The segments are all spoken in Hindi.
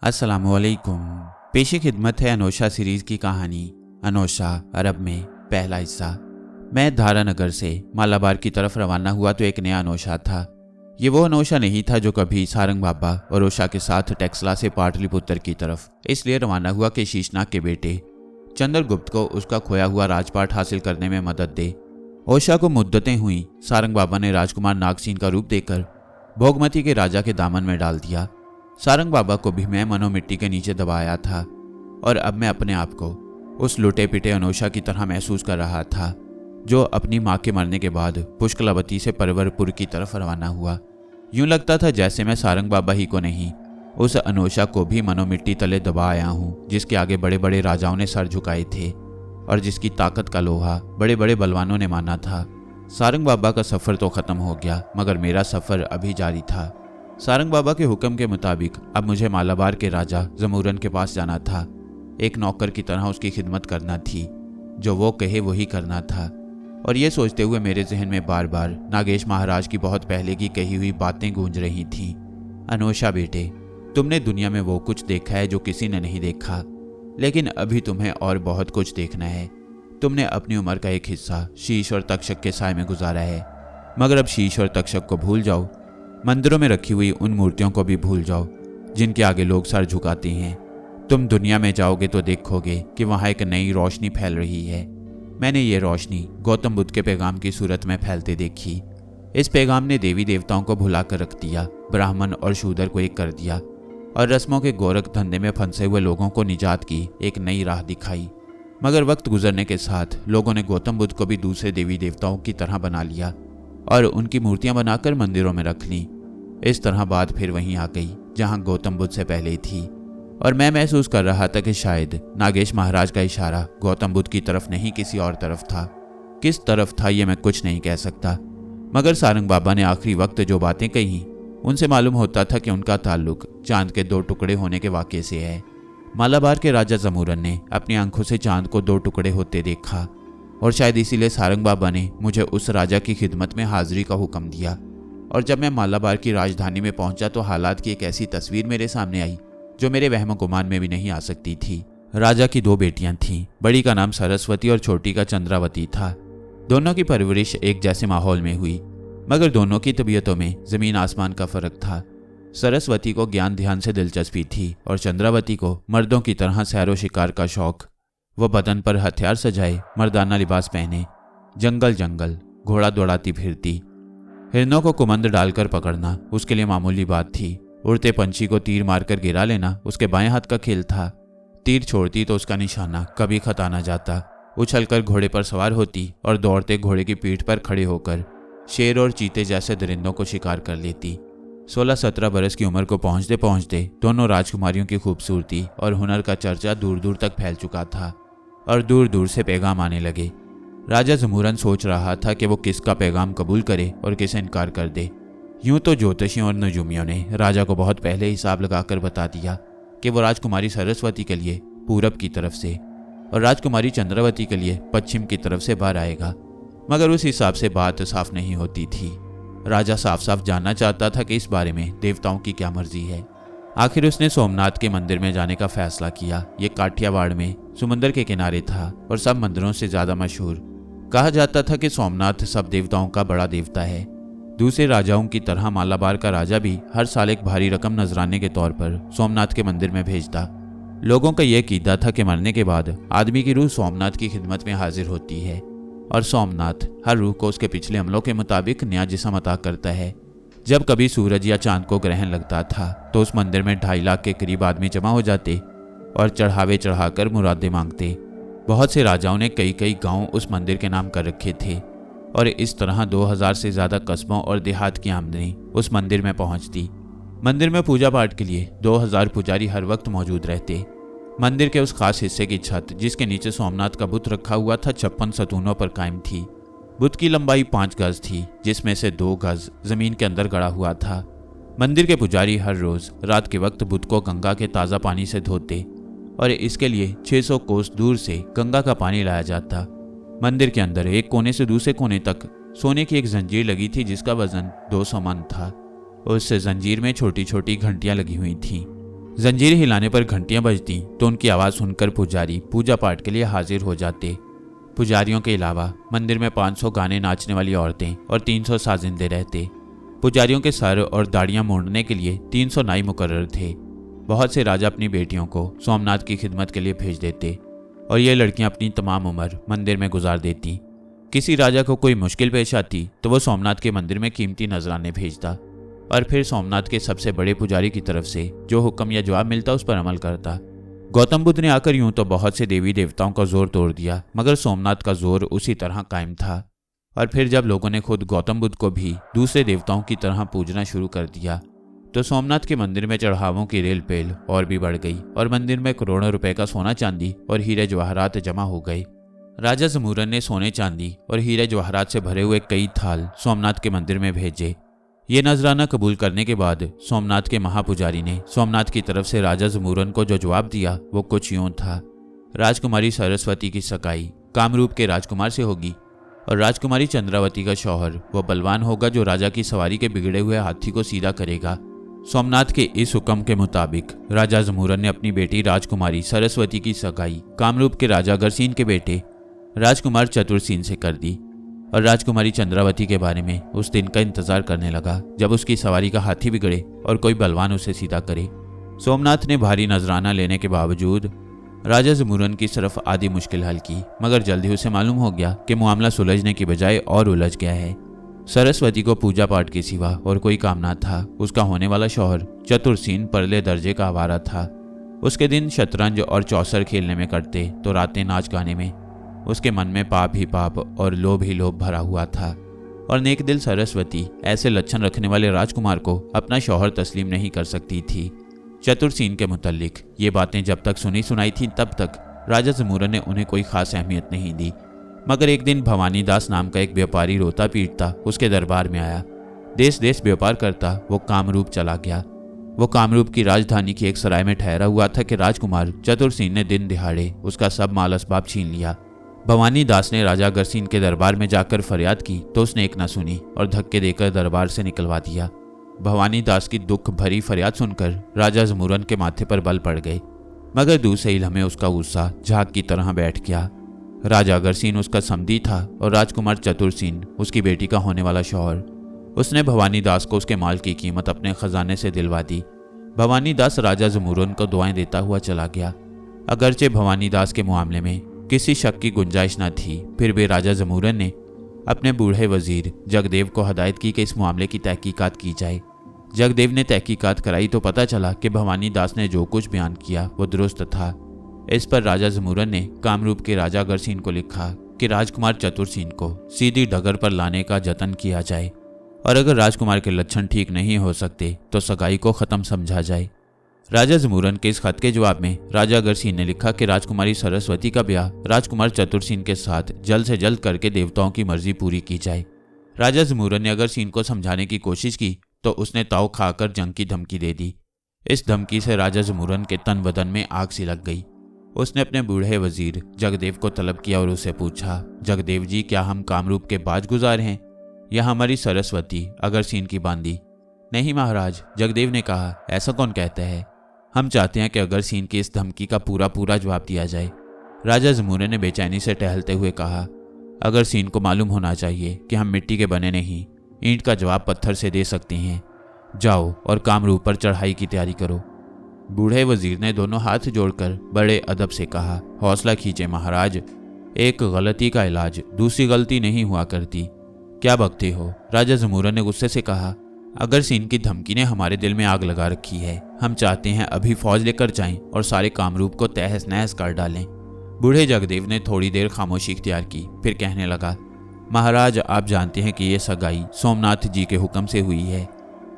अस्सलामुअलैकुम। पेशी खिदमत है अनोशा सीरीज की कहानी अनोशा अरब में पहला हिस्सा। मैं धारानगर से मालाबार की तरफ रवाना हुआ तो एक नया अनोशा था। ये वो अनोशा नहीं था जो कभी सारंग बाबा और ओशा के साथ टेक्सला से पाटलिपुत्र की तरफ इसलिए रवाना हुआ कि शीशनाग के बेटे चंद्रगुप्त को उसका खोया हुआ राजपाट हासिल करने में मदद दे। ओशा को मुद्दतें हुई, सारंग बाबा ने राजकुमार नागसीन का रूप देकर भोगमती के राजा के दामन में डाल दिया। सारंग बाबा को भी मैं मनो मिट्टी के नीचे दबाया था और अब मैं अपने आप को उस लुटे पिटे अनोशा की तरह महसूस कर रहा था जो अपनी माँ के मरने के बाद पुष्कलावती से परवरपुर की तरफ रवाना हुआ। यूं लगता था जैसे मैं सारंग बाबा ही को नहीं, उस अनोशा को भी मनो मिट्टी तले दबा आया हूँ जिसके आगे बड़े बड़े राजाओं ने सर झुकाए थे और जिसकी ताकत का लोहा बड़े बड़े बलवानों ने माना था। सारंग बाबा का सफ़र तो ख़त्म हो गया मगर मेरा सफ़र अभी जारी था। सारंग बाबा के हुक्म के मुताबिक अब मुझे मालाबार के राजा जमूरन के पास जाना था। एक नौकर की तरह उसकी खिदमत करना थी, जो वो कहे वही करना था। और ये सोचते हुए मेरे जहन में बार बार नागेश महाराज की बहुत पहले की कही हुई बातें गूंज रही थीं। अनोशा बेटे, तुमने दुनिया में वो कुछ देखा है जो किसी ने नहीं देखा, लेकिन अभी तुम्हें और बहुत कुछ देखना है। तुमने अपनी उम्र का एक हिस्सा शीश और तक्षक के साय में गुजारा है, मगर अब शीश और तक्षक को भूल जाओ। मंदिरों में रखी हुई उन मूर्तियों को भी भूल जाओ जिनके आगे लोग सर झुकाते हैं। तुम दुनिया में जाओगे तो देखोगे कि वहाँ एक नई रोशनी फैल रही है। मैंने ये रोशनी गौतम बुद्ध के पैगाम की सूरत में फैलते देखी। इस पैगाम ने देवी देवताओं को भुला कर रख दिया, ब्राह्मण और शूद्र को एक कर दिया और रस्मों के गोरख धंधे में फंसे हुए लोगों को निजात की एक नई राह दिखाई। मगर वक्त गुजरने के साथ लोगों ने गौतम बुद्ध को भी दूसरे देवी देवताओं की तरह बना लिया और उनकी मूर्तियां बनाकर मंदिरों में रख लीं। इस तरह बात फिर वहीं आ गई जहां गौतम बुद्ध से पहले थी और मैं महसूस कर रहा था कि शायद नागेश महाराज का इशारा गौतम बुद्ध की तरफ नहीं किसी और तरफ था। किस तरफ था ये मैं कुछ नहीं कह सकता, मगर सारंग बाबा ने आखिरी वक्त जो बातें कही उनसे मालूम होता था कि उनका ताल्लुक चांद के दो टुकड़े होने के वाक़े से है। मालाबार के राजा जमूरन ने अपनी आंखों से चांद को दो टुकड़े होते देखा और शायद इसीलिए सारंग बाबा ने मुझे उस राजा की खिदमत में हाजिरी का हुक्म दिया। और जब मैं मालाबार की राजधानी में पहुंचा तो हालात की एक ऐसी तस्वीर मेरे सामने आई जो मेरे वहम गुमान में भी नहीं आ सकती थी। राजा की दो बेटियां थीं, बड़ी का नाम सरस्वती और छोटी का चंद्रावती था। दोनों की परवरिश एक जैसे माहौल में हुई, मगर दोनों की तबीयतों में ज़मीन आसमान का फ़र्क था। सरस्वती को ज्ञान ध्यान से दिलचस्पी थी और चंद्रावती को मर्दों की तरह सैरो शिकार का शौक। वह बदन पर हथियार सजाए, मर्दाना लिबास पहने, जंगल जंगल घोड़ा दौड़ाती फिरती। हिरनों को कुमंद डालकर पकड़ना उसके लिए मामूली बात थी। उड़ते पंछी को तीर मारकर गिरा लेना उसके बाएं हाथ का खेल था। तीर छोड़ती तो उसका निशाना कभी खता न जाता। उछलकर घोड़े पर सवार होती और दौड़ते घोड़े की पीठ पर खड़े होकर शेर और चीते जैसे दरिंदों को शिकार कर लेती। 16-17 बरस की उम्र को पहुंचते पहुंचते दोनों राजकुमारियों की खूबसूरती और हुनर का चर्चा दूर दूर तक फैल चुका था और दूर दूर से पैगाम आने लगे। राजा जमूरन सोच रहा था कि वो किसका पैगाम कबूल करे और किसे इनकार कर दे। यूं तो ज्योतिषियों और नजूमियों ने राजा को बहुत पहले हिसाब लगाकर बता दिया कि वो राजकुमारी सरस्वती के लिए पूरब की तरफ से और राजकुमारी चंद्रावती के लिए पश्चिम की तरफ से बाहर आएगा, मगर उस हिसाब से बात साफ नहीं होती थी। राजा साफ साफ जानना चाहता था कि इस बारे में देवताओं की क्या मर्जी है। आखिर उसने सोमनाथ के मंदिर में जाने का फैसला किया। ये काठियावाड़ में समुंदर के किनारे था और सब मंदिरों से ज़्यादा मशहूर। कहा जाता था कि सोमनाथ सब देवताओं का बड़ा देवता है। दूसरे राजाओं की तरह मालाबार का राजा भी हर साल एक भारी रकम नजराने के तौर पर सोमनाथ के मंदिर में भेजता। लोगों का यह कीदा था कि मरने के बाद आदमी की रूह सोमनाथ की खिदमत में हाजिर होती है और सोमनाथ हर रूह को उसके पिछले अमलों के मुताबिक नया जिस्म अता करता है। जब कभी सूरज या चांद को ग्रहण लगता था तो उस मंदिर में 2.5 लाख के करीब आदमी जमा हो जाते और चढ़ावे चढ़ाकर मुरादें मांगते। बहुत से राजाओं ने कई कई गांव उस मंदिर के नाम कर रखे थे और इस तरह 2000 से ज़्यादा कस्बों और देहात की आमदनी उस मंदिर में पहुंचती। मंदिर में पूजा पाठ के लिए 2000 पुजारी हर वक्त मौजूद रहते। मंदिर के उस खास हिस्से की छत जिसके नीचे सोमनाथ का बुत रखा हुआ था 56 सतूनों पर कायम थी। बुत की लंबाई 5 गज थी, जिसमें से 2 गज जमीन के अंदर गड़ा हुआ था। मंदिर के पुजारी हर रोज रात के वक्त बुत को गंगा के ताज़ा पानी से धोते और इसके लिए 600 कोस दूर से गंगा का पानी लाया जाता। मंदिर के अंदर एक कोने से दूसरे कोने तक सोने की एक जंजीर लगी थी जिसका वजन 200 मन था। उस जंजीर में छोटी छोटी घंटियां लगी हुई थीं। जंजीर हिलाने पर घंटियां बजती तो उनकी आवाज़ सुनकर पुजारी पूजा पाठ के लिए हाजिर हो जाते। पुजारियों के अलावा मंदिर में 500 गाने नाचने वाली औरतें और 300 साजिंदे रहते। पुजारियों के सर और दाढ़ियां मोड़ने के लिए 300 नाई मुकर्रर थे। बहुत से राजा अपनी बेटियों को सोमनाथ की खिदमत के लिए भेज देते और ये लड़कियां अपनी तमाम उम्र मंदिर में गुजार देती। किसी राजा को कोई मुश्किल पेश आती तो वो सोमनाथ के मंदिर में कीमती नजराने भेजता और फिर सोमनाथ के सबसे बड़े पुजारी की तरफ से जो हुक्म या जवाब मिलता उस पर अमल करता। गौतम बुद्ध ने आकर यूं तो बहुत से देवी देवताओं का जोर तोड़ दिया, मगर सोमनाथ का जोर उसी तरह कायम था। और फिर जब लोगों ने खुद गौतम बुद्ध को भी दूसरे देवताओं की तरह पूजना शुरू कर दिया तो सोमनाथ के मंदिर में चढ़ावों की रेल पेल और भी बढ़ गई और मंदिर में करोड़ों रुपए का सोना चांदी और हीरे जवाहरात जमा हो गए। राजा जमूरन ने सोने चांदी और हीरे जवाहरात से भरे हुए कई थाल सोमनाथ के मंदिर में भेजे। ये नजराना कबूल करने के बाद सोमनाथ के महापुजारी ने सोमनाथ की तरफ से राजा जमूरन को जो जवाब दिया वो कुछ यूं था। राजकुमारी सरस्वती की सगाई कामरूप के राजकुमार से होगी और राजकुमारी चंद्रावती का शौहर वो बलवान होगा जो राजा की सवारी के बिगड़े हुए हाथी को सीधा करेगा। सोमनाथ के इस हुक्म के मुताबिक राजा जमूरन ने अपनी बेटी राजकुमारी सरस्वती की सगाई कामरूप के राजा अगरसीन के बेटे राजकुमार चतुरसेन से कर दी और राजकुमारी चंद्रावती के बारे में उस दिन का इंतजार करने लगा जब उसकी सवारी का हाथी बिगड़े और कोई बलवान उसे सीधा करे। सोमनाथ ने भारी नजराना लेने के बावजूद राजा जमूरन की सिर्फ आधी मुश्किल हल की, मगर जल्दी उसे मालूम हो गया कि मामला सुलझने की बजाय और उलझ गया है। सरस्वती को पूजा पाठ के सिवा और कोई काम ना था। उसका होने वाला शौहर चतुरसेन परले दर्जे का आवारा था। उसके दिन शतरंज और चौसर खेलने में कटते तो रातें नाच गाने में। उसके मन में पाप ही पाप और लोभ ही लोभ भरा हुआ था और नेक दिल सरस्वती ऐसे लक्षण रखने वाले राजकुमार को अपना शौहर तस्लीम नहीं कर सकती थी। चतुरसेन के मुतल्लिक ये बातें जब तक सुनी सुनाई थी तब तक राजा जमूरन ने उन्हें कोई खास अहमियत नहीं दी, मगर एक दिन भवानी दास नाम का एक व्यापारी रोता पीटता उसके दरबार में आया। देश देश व्यापार करता वो कामरूप चला गया। वो कामरूप की राजधानी की एक सराय में ठहरा हुआ था कि राजकुमार चतुरसेन ने दिन दिहाड़े उसका सब माल असबाब छीन लिया। भवानी दास ने राजा अगरसीन के दरबार में जाकर फरियाद की तो उसने एक न सुनी और धक्के देकर दरबार से निकलवा दिया। भवानी दास की दुख भरी फरियाद सुनकर राजा जमूरन के माथे पर बल पड़ गए, मगर दूसरे ही लम्हे उसका गुस्सा झाग की तरह बैठ गया। राजा अगरसीन उसका समधी था और राजकुमार चतुरसेन उसकी बेटी का होने वाला शौहर। उसने भवानी दास को उसके माल की कीमत अपने खजाने से दिलवा दी। भवानी दास राजा जमूरन को दुआएं देता हुआ चला गया। अगरचे भवानी दास के मामले में किसी शक की गुंजाइश न थी, फिर भी राजा जमूरन ने अपने बूढ़े वजीर जगदेव को हदायत की कि इस मामले की तहकीकात की जाए। जगदेव ने तहकीकात कराई तो पता चला कि भवानी दास ने जो कुछ बयान किया वो दुरुस्त था। इस पर राजा जमूरन ने कामरूप के राजा अगरसीन को लिखा कि राजकुमार चतुरसेन को सीधी डगर पर लाने का जतन किया जाए और अगर राजकुमार के लक्षण ठीक नहीं हो सकते तो सगाई को खत्म समझा जाए। राजा जमूरन के इस खत के जवाब में राजा अगरसीन ने लिखा कि राजकुमारी सरस्वती का ब्याह राजकुमार चतुरसेन के साथ जल्द से जल्द करके देवताओं की मर्जी पूरी की जाए। राजा जमूरन ने अगरसीन को समझाने की कोशिश की तो उसने ताव खाकर जंग की धमकी दे दी। इस धमकी से राजा जमूरन के तन बदन में आग सी लग गई। उसने अपने बूढ़े वजीर जगदेव को तलब किया और उससे पूछा, जगदेव जी, क्या हम कामरूप के बाज गुजार हैं या हमारी सरस्वती अगरसीन की बांदी? नहीं महाराज, जगदेव ने कहा, ऐसा कौन कहता है। हम चाहते हैं कि अगरसीन की इस धमकी का पूरा जवाब दिया जाए। राजा जमूरन ने बेचैनी से टहलते हुए कहा, अगरसीन को मालूम होना चाहिए कि हम मिट्टी के बने नहीं, ईंट का जवाब पत्थर से दे सकते हैं। जाओ और कामरूप पर चढ़ाई की तैयारी करो। बूढ़े वजीर ने दोनों हाथ जोड़कर बड़े अदब से कहा, हौसला खींचे महाराज, एक गलती का इलाज दूसरी गलती नहीं हुआ करती। क्या बकते हो? राजा जमूरन ने गुस्से से कहा, अगरसीन की धमकी ने हमारे दिल में आग लगा रखी है। हम चाहते हैं अभी फौज लेकर जाएं और सारे कामरूप को तहस नहस कर डालें। बूढ़े जगदेव ने थोड़ी देर खामोशी इख्तियार की, फिर कहने लगा, महाराज, आप जानते हैं कि यह सगाई सोमनाथ जी के हुक्म से हुई है,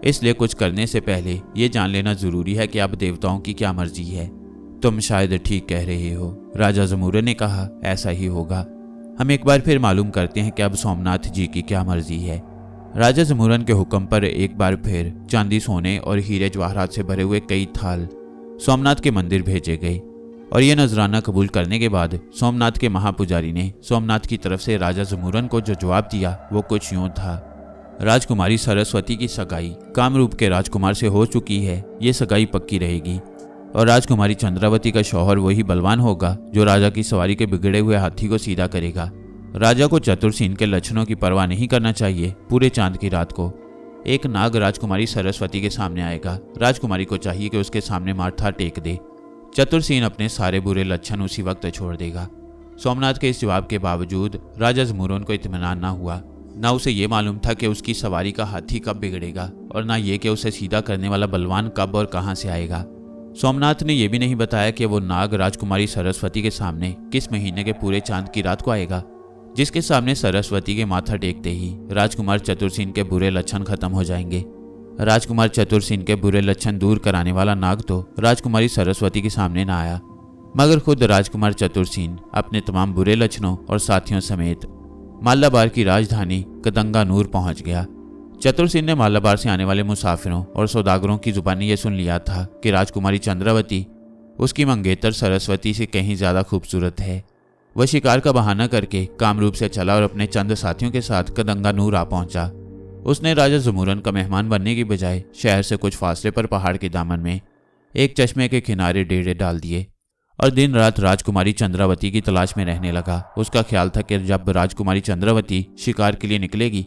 इसलिए कुछ करने से पहले ये जान लेना जरूरी है कि अब देवताओं की क्या मर्जी है। तुम शायद ठीक कह रहे हो, राजा जमूरन ने कहा, ऐसा ही होगा। हम एक बार फिर मालूम करते हैं कि अब सोमनाथ जी की क्या मर्जी है। राजा जमूरन के हुक्म पर एक बार फिर चांदी, सोने और हीरे जवाहरात से भरे हुए कई थाल सोमनाथ के मंदिर भेजे गए और यह नजराना कबूल करने के बाद सोमनाथ के महापुजारी ने सोमनाथ की तरफ से राजा जमूरन को जो जवाब दिया वो कुछ यूं था, राजकुमारी सरस्वती की सगाई कामरूप के राजकुमार से हो चुकी है। ये सगाई पक्की रहेगी। और राजकुमारी चंद्रावती का शौहर वही बलवान होगा जो राजा की सवारी के बिगड़े हुए हाथी को सीधा करेगा। राजा को चतुरसेन के लक्षणों की परवाह नहीं करना चाहिए। पूरे चांद की रात को एक नाग राजकुमारी सरस्वती के सामने आएगा। राजकुमारी को चाहिए कि उसके सामने माथा टेक दे। चतुरसेन अपने सारे बुरे लक्षण उसी वक्त छोड़ देगा। सोमनाथ के इस जवाब के बावजूद राजा जमुरून को इत्मीनान न हुआ। न उसे ये मालूम था कि उसकी सवारी का हाथी कब बिगड़ेगा और न ये कि उसे सीधा करने वाला बलवान कब और कहां से आएगा। सोमनाथ ने यह भी नहीं बताया कि वो नाग राजकुमारी सरस्वती के सामने किस महीने के पूरे चांद की रात को आएगा, जिसके सामने सरस्वती के माथा टेकते ही राजकुमार चतुरसेन के बुरे लक्षण खत्म हो जाएंगे। राजकुमार चतुरसेन के बुरे लक्षण दूर कराने वाला नाग तो राजकुमारी सरस्वती के सामने न आया, मगर खुद राजकुमार चतुरसेन अपने तमाम बुरे लक्षणों और साथियों समेत मालाबार की राजधानी कदंगानूर पहुंच गया। चतुरसेन ने मालाबार से आने वाले मुसाफिरों और सौदागरों की जुबानी ये सुन लिया था कि राजकुमारी चंद्रावती उसकी मंगेतर सरस्वती से कहीं ज्यादा खूबसूरत है। वह शिकार का बहाना करके कामरूप से चला और अपने चंद साथियों के साथ कदंगानूर आ पहुंचा। उसने राजा जमुरून का मेहमान बनने की बजाय शहर से कुछ फासले पर पहाड़ के दामन में एक चश्मे के किनारे डेरे डाल दिए और दिन रात राजकुमारी चंद्रावती की तलाश में रहने लगा। उसका ख्याल था कि जब राजकुमारी चंद्रावती शिकार के लिए निकलेगी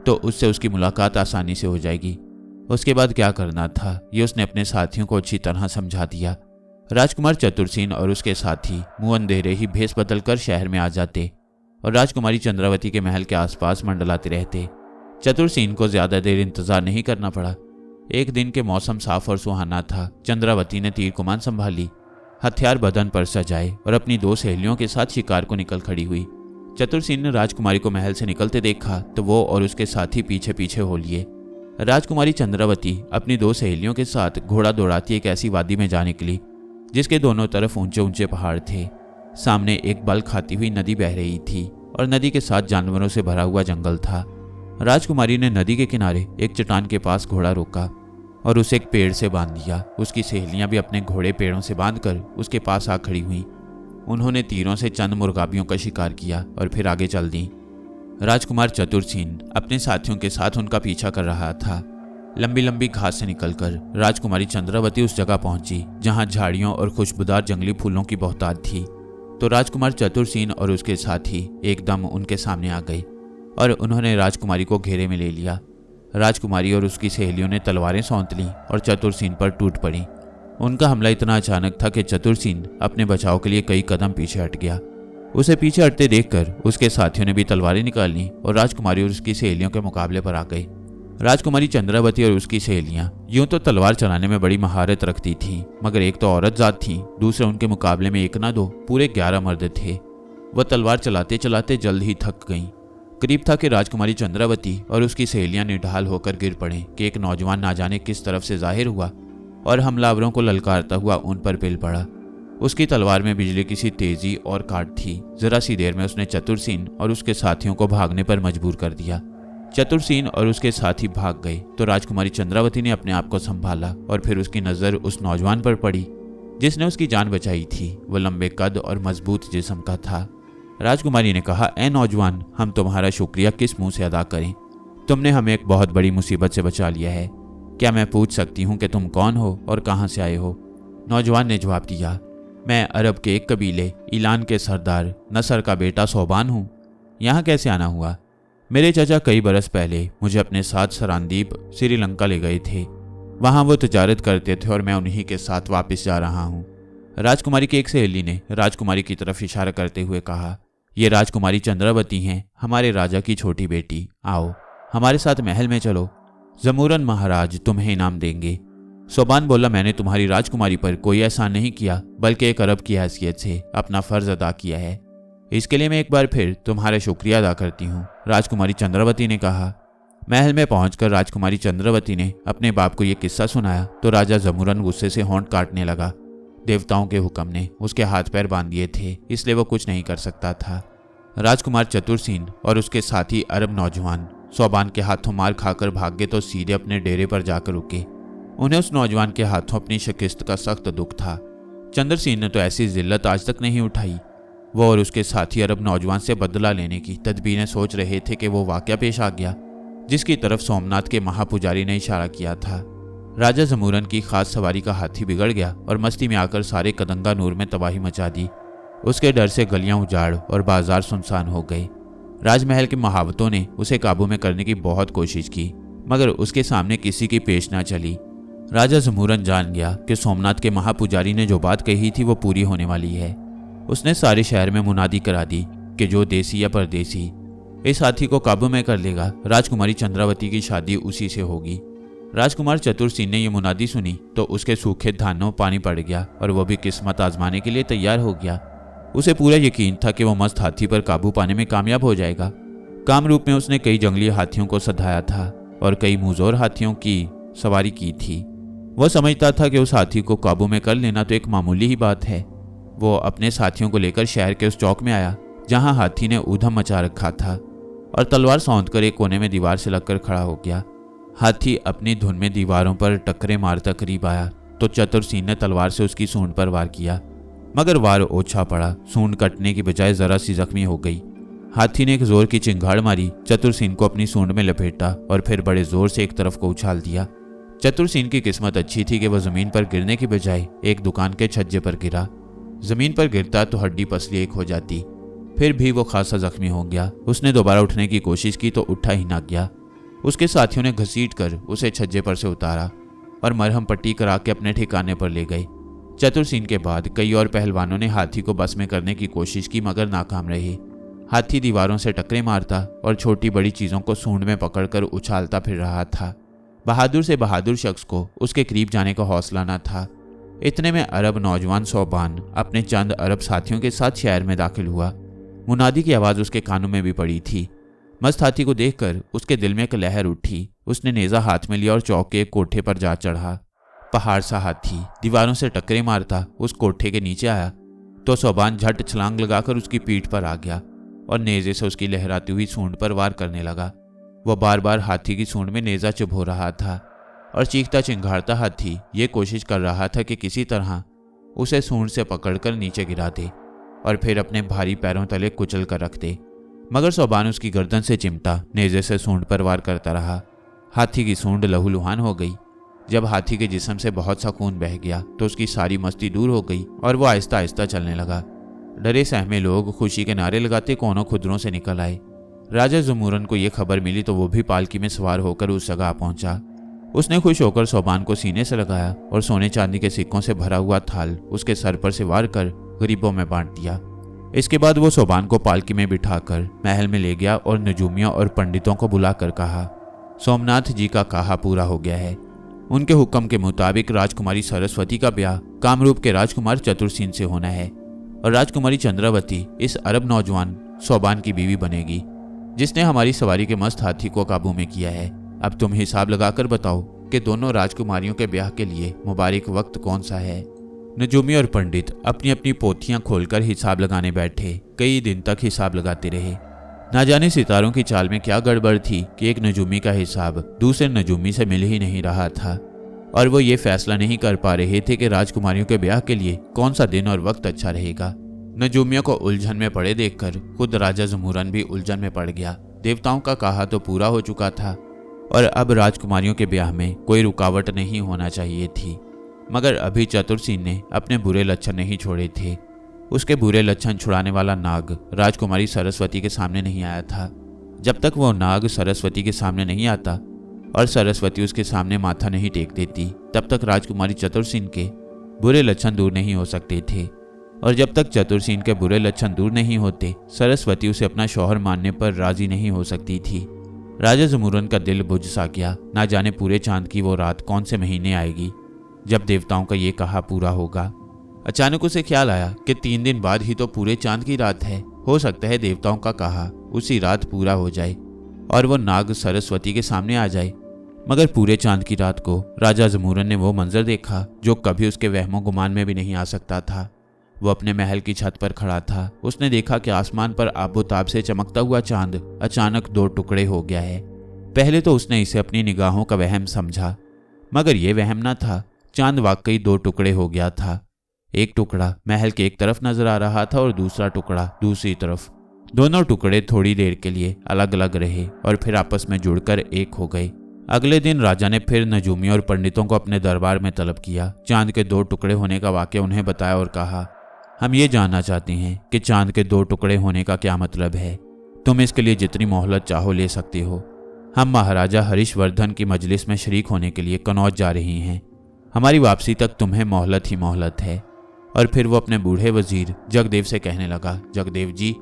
तो उससे उसकी मुलाकात आसानी से हो जाएगी। उसके बाद क्या करना था ये उसने अपने साथियों को अच्छी तरह समझा दिया। राजकुमार चतुरसेन और उसके साथी मुंह अंधेरे ही भेष बदलकर शहर में आ जाते और राजकुमारी चंद्रावती के महल के आसपास मंडलाते रहते। चतुरसेन को ज्यादा देर इंतजार नहीं करना पड़ा। एक दिन के मौसम साफ और सुहाना था। चंद्रावती ने तीर कमान संभाली, हथियार बदन पर सजाए और अपनी 2 सहेलियों के साथ शिकार को निकल खड़ी हुई। चतुरसेन ने राजकुमारी को महल से निकलते देखा तो वो और उसके साथी पीछे पीछे हो लिए। राजकुमारी चंद्रावती अपनी 2 सहेलियों के साथ घोड़ा दौड़ाती एक ऐसी वादी में जा निकली जिसके दोनों तरफ ऊंचे ऊंचे पहाड़ थे। सामने एक बल खाती हुई नदी बह रही थी और नदी के साथ जानवरों से भरा हुआ जंगल था। राजकुमारी ने नदी के किनारे एक चट्टान के पास घोड़ा रोका और उसे एक पेड़ से बांध दिया। उसकी सहेलियां भी अपने घोड़े पेड़ों से बांधकर उसके पास आ खड़ी हुईं। उन्होंने तीरों से चंद मुर्गाबियों का शिकार किया और फिर आगे चल दी। राजकुमार चतुरसेन अपने साथियों के साथ उनका पीछा कर रहा था। लंबी लंबी घास से निकलकर राजकुमारी चंद्रावती उस जगह पहुंची जहां झाड़ियों और खुशबूदार जंगली फूलों की बहुतायत थी। तो राजकुमार चतुरसेन और उसके साथी एकदम उनके सामने आ गए और उन्होंने राजकुमारी को घेरे में ले लिया। राजकुमारी और उसकी सहेलियों ने तलवारें सौंत लीं और चतुरसेन पर टूट पड़ी। उनका हमला इतना अचानक था कि चतुरसेन अपने बचाव के लिए कई कदम पीछे हट गया। उसे पीछे हटते देखकर उसके साथियों ने भी तलवारें निकाल लीं और राजकुमारी और उसकी सहेलियों के मुकाबले पर आ गई। राजकुमारी चंद्रावती और उसकी सहेलियां यूं तो तलवार चलाने में बड़ी महारत रखती थीं, मगर एक तो औरत जात थी, दूसरे उनके मुकाबले में एक ना दो पूरे 11 मर्द थे। वह तलवार चलाते चलाते जल्द ही थक गईं। करीब था कि राजकुमारी चंद्रावती और उसकी सहेलियां निढाल होकर गिर पड़े कि एक नौजवान ना जाने किस तरफ से जाहिर हुआ और हमलावरों को ललकारता हुआ उन पर पिल पड़ा। उसकी तलवार में बिजली की सी तेजी और काट थी। जरा सी देर में उसने चतुरसेन और उसके साथियों को भागने पर मजबूर कर दिया। चतुरसेन और उसके साथी भाग गए तो राजकुमारी चंद्रावती ने अपने आप को संभाला और फिर उसकी नजर उस नौजवान पर पड़ी जिसने उसकी जान बचाई थी। वह लंबे कद और मजबूत जिस्म का था। राजकुमारी ने कहा, ए नौजवान, हम तुम्हारा शुक्रिया किस मुंह से अदा करें? तुमने हमें एक बहुत बड़ी मुसीबत से बचा लिया है। क्या मैं पूछ सकती हूँ कि तुम कौन हो और कहाँ से आए हो? नौजवान ने जवाब दिया, मैं अरब के एक कबीले ईलान के सरदार नसर का बेटा सोबान हूँ। यहाँ कैसे आना हुआ? मेरे चाचा कई बरस पहले मुझे अपने साथ सरांदीप श्रीलंका ले गए थे। वहाँ वो तिजारत करते थे और मैं उन्हीं के साथ वापस जा रहा हूँ। राजकुमारी की एक सहेली ने राजकुमारी की तरफ इशारा करते हुए कहा, ये राजकुमारी चंद्रावती हैं, हमारे राजा की छोटी बेटी। आओ हमारे साथ महल में चलो, जमुरून महाराज तुम्हें इनाम देंगे। सोबान बोला, मैंने तुम्हारी राजकुमारी पर कोई एहसान नहीं किया, बल्कि एक अरब की हैसियत से अपना फर्ज अदा किया है। इसके लिए मैं एक बार फिर तुम्हारा शुक्रिया अदा करती हूँ। राजकुमारी चंद्रावती ने कहा। महल में पहुंचकर राजकुमारी चंद्रावती ने अपने बाप को यह किस्सा सुनाया तो राजा जमुरून गुस्से से होंठ काटने लगा। देवताओं के हुक्म ने उसके हाथ पैर बांध दिए थे, इसलिए वो कुछ नहीं कर सकता था। राजकुमार चतुरसेन और उसके साथी अरब नौजवान सोबान के हाथों मार खाकर भाग गए तो सीधे अपने डेरे पर जाकर रुके। उन्हें उस नौजवान के हाथों अपनी शिकस्त का सख्त दुख था। चंद्रसेन ने तो ऐसी जिल्लत आज तक नहीं उठाई। वो और उसके साथी अरब नौजवान से बदला लेने की तदबीरें सोच रहे थे कि वो वाकया पेश आ गया जिसकी तरफ सोमनाथ के महापुजारी ने इशारा किया था। राजा जमूरन की खास सवारी का हाथी बिगड़ गया और मस्ती में आकर सारे कदंगा नूर में तबाही मचा दी। उसके डर से गलियां उजाड़ और बाजार सुनसान हो गए। राजमहल के महावतों ने उसे काबू में करने की बहुत कोशिश की, मगर उसके सामने किसी की पेश ना चली। राजा जमूरन जान गया कि सोमनाथ के महापुजारी ने जो बात कही थी वो पूरी होने वाली है। उसने सारे शहर में मुनादी करा दी कि जो देसी या परदेसी इस हाथी को काबू में कर लेगा, राजकुमारी चंद्रावती की शादी उसी से होगी। राजकुमार चतुरसेन ने यह मुनादी सुनी तो उसके सूखे धानों पानी पड़ गया और वो भी किस्मत आजमाने के लिए तैयार हो गया। उसे पूरा यकीन था कि वो मस्त हाथी पर काबू पाने में कामयाब हो जाएगा। कामरूप में उसने कई जंगली हाथियों को सधाया था और कई मुजोर हाथियों की सवारी की थी। वह समझता था कि उस हाथी को काबू में कर लेना तो एक मामूली ही बात है। वो अपने साथियों को लेकर शहर के उस चौक में आया जहां हाथी ने ऊधम मचा रखा था और तलवार सौंध कर एक कोने में दीवार से लगकर खड़ा हो गया। हाथी अपनी धुन में दीवारों पर टक्करे मारता करीब आया तो चतुरसेन ने तलवार से उसकी सूंड पर वार किया, मगर वार ओछा पड़ा। सूंड कटने की बजाय जरा सी जख्मी हो गई। हाथी ने एक जोर की चिंगाड़ मारी, चतुरसेन को अपनी सूंड में लपेटा और फिर बड़े जोर से एक तरफ को उछाल दिया। चतुरसेन की किस्मत अच्छी थी कि वह जमीन पर गिरने की बजाय एक दुकान के छज्जे पर गिरा। जमीन पर गिरता तो हड्डी पसली एक हो जाती। फिर भी वो खासा जख्मी हो गया। उसने दोबारा उठने की कोशिश की तो उठा ही ना गया। उसके साथियों ने घसीट कर उसे छज्जे पर से उतारा और मरहम पट्टी करा के अपने ठिकाने पर ले गए। चतुरसेन के बाद कई और पहलवानों ने हाथी को बस में करने की कोशिश की, मगर नाकाम रहे। हाथी दीवारों से टकरे मारता और छोटी बड़ी चीजों को सूंड में पकड़कर उछालता फिर रहा था। बहादुर से बहादुर शख्स को उसके करीब जाने का हौसला न था। इतने में अरब नौजवान सोबान अपने चंद अरब साथियों के साथ शहर में दाखिल हुआ। मुनादी की आवाज उसके कानों में भी पड़ी थी। मस्त हाथी को देखकर उसके दिल में एक लहर उठी। उसने नेजा हाथ में लिया और चौक के एक कोठे पर जा चढ़ा। पहाड़ सा हाथी दीवारों से टकरे मारता उस कोठे के नीचे आया तो सोबान झट छलांग लगाकर उसकी पीठ पर आ गया और नेजे से उसकी लहराती हुई सूंड पर वार करने लगा। वह बार बार हाथी की सूंड में नेजा चुभो रहा था और चीखता चिंघाड़ता हाथी ये कोशिश कर रहा था कि किसी तरह उसे सूंड से पकड़कर नीचे गिरा दे और फिर अपने भारी पैरों तले कुचल कर रख दे, मगर सोबान उसकी गर्दन से चिमटा नेजे से सूंड पर वार करता रहा। हाथी की सूंड लहूलुहान हो गई। जब हाथी के जिस्म से बहुत सा खून बह गया तो उसकी सारी मस्ती दूर हो गई और वो आहिस्ता आहिस्ता चलने लगा। डरे सहमे लोग खुशी के नारे लगाते कोनों खुदरों से निकल आए। राजा जमूरन को यह खबर मिली तो वो भी पालकी में सवार होकर उस जगह पहुंचा। उसने खुश होकर सोबान को सीने से लगाया और सोने चांदी के सिक्कों से भरा हुआ थाल उसके सर पर से वार कर गरीबों में बांट दिया। इसके बाद वो सोबान को पालकी में बिठाकर महल में ले गया और नजूमियों और पंडितों को बुलाकर कहा, सोमनाथ जी का कहा पूरा हो गया है। उनके हुक्म के मुताबिक राजकुमारी सरस्वती का ब्याह कामरूप के राजकुमार चतुरसेन से होना है और राजकुमारी चंद्रावती इस अरब नौजवान सोबान की बीवी बनेगी जिसने हमारी सवारी के मस्त हाथी को काबू में किया है। अब तुम हिसाब लगाकर बताओ कि दोनों राजकुमारियों के ब्याह के लिए मुबारक वक्त कौन सा है। नजूमी और पंडित अपनी अपनी पोथियां खोलकर हिसाब लगाने बैठे। कई दिन तक हिसाब लगाते रहे। ना जाने सितारों की चाल में क्या गड़बड़ थी कि एक नजूमी का हिसाब दूसरे नजूमी से मिल ही नहीं रहा था और वो ये फैसला नहीं कर पा रहे थे कि राजकुमारियों के ब्याह के लिए कौन सा दिन और वक्त अच्छा रहेगा। नजूमियों को उलझन में पड़े देखकर खुद राजा जमूरन भी उलझन में पड़ गया। देवताओं का कहा तो पूरा हो चुका था और अब राजकुमारियों के ब्याह में कोई रुकावट नहीं होना चाहिए थी, मगर अभी चतुरसेन ने अपने बुरे लक्षण नहीं छोड़े थे। उसके बुरे लक्षण छुड़ाने वाला नाग राजकुमारी सरस्वती के सामने नहीं आया था। जब तक वो नाग सरस्वती के सामने नहीं आता और सरस्वती उसके सामने माथा नहीं टेक देती, तब तक राजकुमारी चतुरसेन के बुरे लक्षण दूर नहीं हो सकते थे। और जब तक चतुरसेन के बुरे लक्षण दूर नहीं होते, सरस्वती उसे अपना शौहर मानने पर राजी नहीं हो सकती थी। राजा जमूरन का दिल बुझ सा गया। ना जाने पूरे चांद की वो रात कौन से महीने आएगी जब देवताओं का ये कहा पूरा होगा। अचानक उसे ख्याल आया कि 3 दिन बाद ही तो पूरे चांद की रात है। हो सकता है देवताओं का कहा उसी रात पूरा हो जाए और वो नाग सरस्वती के सामने आ जाए। मगर पूरे चांद की रात को राजा जमूरन ने वो मंजर देखा जो कभी उसके वहमों गुमान में भी नहीं आ सकता था। वो अपने महल की छत पर खड़ा था। उसने देखा कि आसमान पर आबोताब से चमकता हुआ चांद अचानक 2 टुकड़े हो गया है। पहले तो उसने इसे अपनी निगाहों का वहम समझा, मगर यह वहम न था। चांद वाकई 2 टुकड़े हो गया था। एक टुकड़ा महल के एक तरफ नजर आ रहा था और दूसरा टुकड़ा दूसरी तरफ। दोनों टुकड़े थोड़ी देर के लिए अलग अलग रहे और फिर आपस में जुड़कर एक हो गए। अगले दिन राजा ने फिर नजूमियों और पंडितों को अपने दरबार में तलब किया। चांद के 2 टुकड़े होने का वाक़या उन्हें बताया और कहा, हम ये जानना चाहते हैं कि चांद के 2 टुकड़े होने का क्या मतलब है। तुम इसके लिए जितनी मोहलत चाहो ले सकती हो। हम महाराजा हरिशवर्धन की मजलिस में शरीक होने के लिए कनौज जा रही हैं। हमारी वापसी तक तुम्हें मोहलत ही मोहलत है। और फिर वो अपने बूढ़े वजीर जगदेव से कहने लगा, जगदेव जी,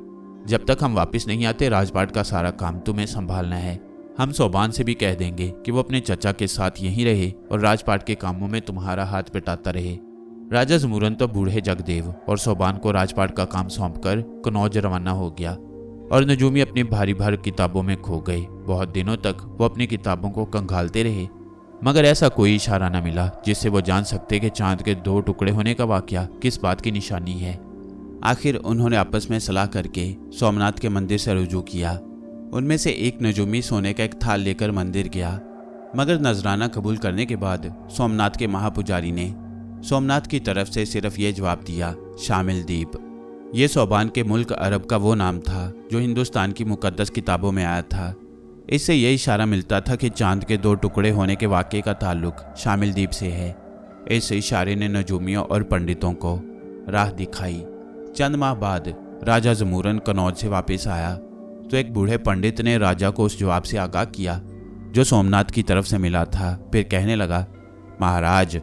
जब तक हम वापस नहीं आते राजपाट का सारा काम तुम्हें संभालना है। हम सोबान से भी कह देंगे कि वो अपने चचा के साथ यहीं रहे और राजपाट के कामों में तुम्हारा हाथ पिटाता रहे। राजा जमूरन तो बूढ़े जगदेव और सोबान को राजपाट का काम सौंपकर कनौज रवाना हो गया और नजूमी अपनी भारी भारी किताबों में खो गए। बहुत दिनों तक वो अपनी किताबों को कंघालते रहे, मगर ऐसा कोई इशारा न मिला जिससे वो जान सकते कि चांद के 2 टुकड़े होने का वाकया किस बात की निशानी है। आखिर उन्होंने आपस में सलाह करके सोमनाथ के मंदिर से रुजू किया। उनमें से एक नजूमी सोने का एक थाल लेकर मंदिर गया, मगर नजराना कबूल करने के बाद सोमनाथ के महापुजारी ने सोमनाथ की तरफ से सिर्फ ये जवाब दिया, शामिल द्वीप। ये सोबान के मुल्क अरब का वो नाम था जो हिंदुस्तान की मुकद्दस किताबों में आया था। इससे यह इशारा मिलता था कि चांद के 2 टुकड़े होने के वाक़े का ताल्लुक शामिल द्वीप से है। इस इशारे ने नजूमियों और पंडितों को राह दिखाई। चंद माह बाद राजा जमूरन कनौज से वापस आया तो एक बूढ़े पंडित ने राजा को उस जवाब से आगाह किया जो सोमनाथ की तरफ से मिला था। फिर कहने लगा, महाराज,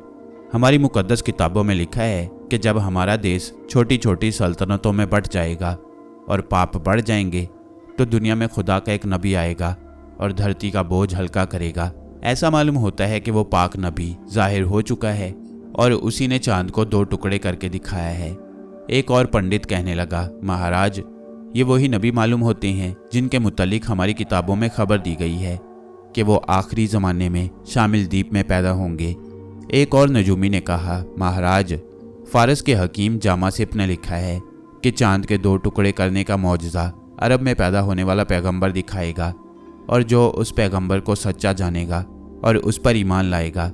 हमारी मुकद्दस किताबों में लिखा है कि जब हमारा देश छोटी छोटी सल्तनतों में बंट जाएगा और पाप बढ़ जाएंगे तो दुनिया में खुदा का एक नबी आएगा और धरती का बोझ हल्का करेगा। ऐसा मालूम होता है कि वो पाक नबी जाहिर हो चुका है और उसी ने चांद को 2 टुकड़े करके दिखाया है। एक और पंडित कहने लगा, महाराज, ये वही नबी मालूम होते हैं जिनके मुतालिक हमारी किताबों में खबर दी गई है कि वो आखिरी ज़माने में शामिल द्वीप में पैदा होंगे। एक और नजूमी ने कहा, महाराज, फारस के हकीम जामासिप ने लिखा है कि चांद के 2 टुकड़े करने का मौजज़ा अरब में पैदा होने वाला पैगंबर दिखाएगा और जो उस पैगंबर को सच्चा जानेगा और उस पर ईमान लाएगा,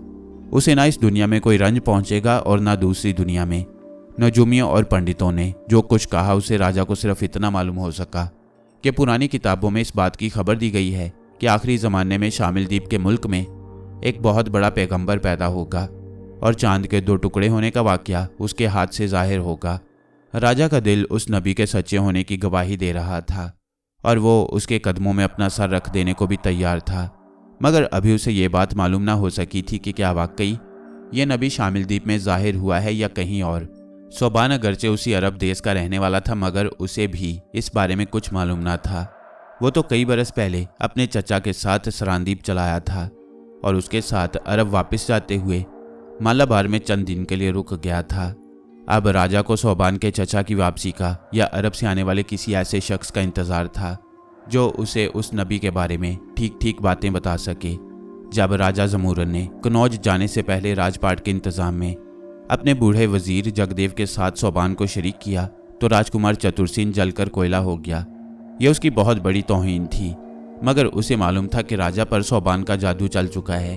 उसे ना इस दुनिया में कोई रंज पहुंचेगा और ना दूसरी दुनिया में। नजूमियों और पंडितों ने जो कुछ कहा उसे राजा को सिर्फ इतना मालूम हो सका कि पुरानी किताबों में इस बात की खबर दी गई है कि आखिरी ज़माने में शामिल द्वीप के मुल्क में एक बहुत बड़ा पैगंबर पैदा होगा और चांद के 2 टुकड़े होने का वाकया उसके हाथ से जाहिर होगा। राजा का दिल उस नबी के सच्चे होने की गवाही दे रहा था और वो उसके कदमों में अपना सर रख देने को भी तैयार था, मगर अभी उसे ये बात मालूम ना हो सकी थी कि क्या वाकई ये नबी शामिल द्वीप में जाहिर हुआ है या कहीं और। सोबान अगरचे उसी अरब देश का रहने वाला था, मगर उसे भी इस बारे में कुछ मालूम ना था। वो तो कई बरस पहले अपने चचा के साथ सरांदीप चलाया था और उसके साथ अरब वापस जाते हुए मालाबार में चंद दिन के लिए रुक गया था। अब राजा को सोबान के चचा की वापसी का या अरब से आने वाले किसी ऐसे शख्स का इंतज़ार था जो उसे उस नबी के बारे में ठीक ठीक बातें बता सके। जब राजा जमूरन ने कनौज जाने से पहले राजपाट के इंतज़ाम में अपने बूढ़े वजीर जगदेव के साथ सोबान को शरीक किया तो राजकुमार चतुरसेन जलकर कोयला हो गया। यह उसकी बहुत बड़ी तौहीन थी, मगर उसे मालूम था कि राजा पर सोबान का जादू चल चुका है।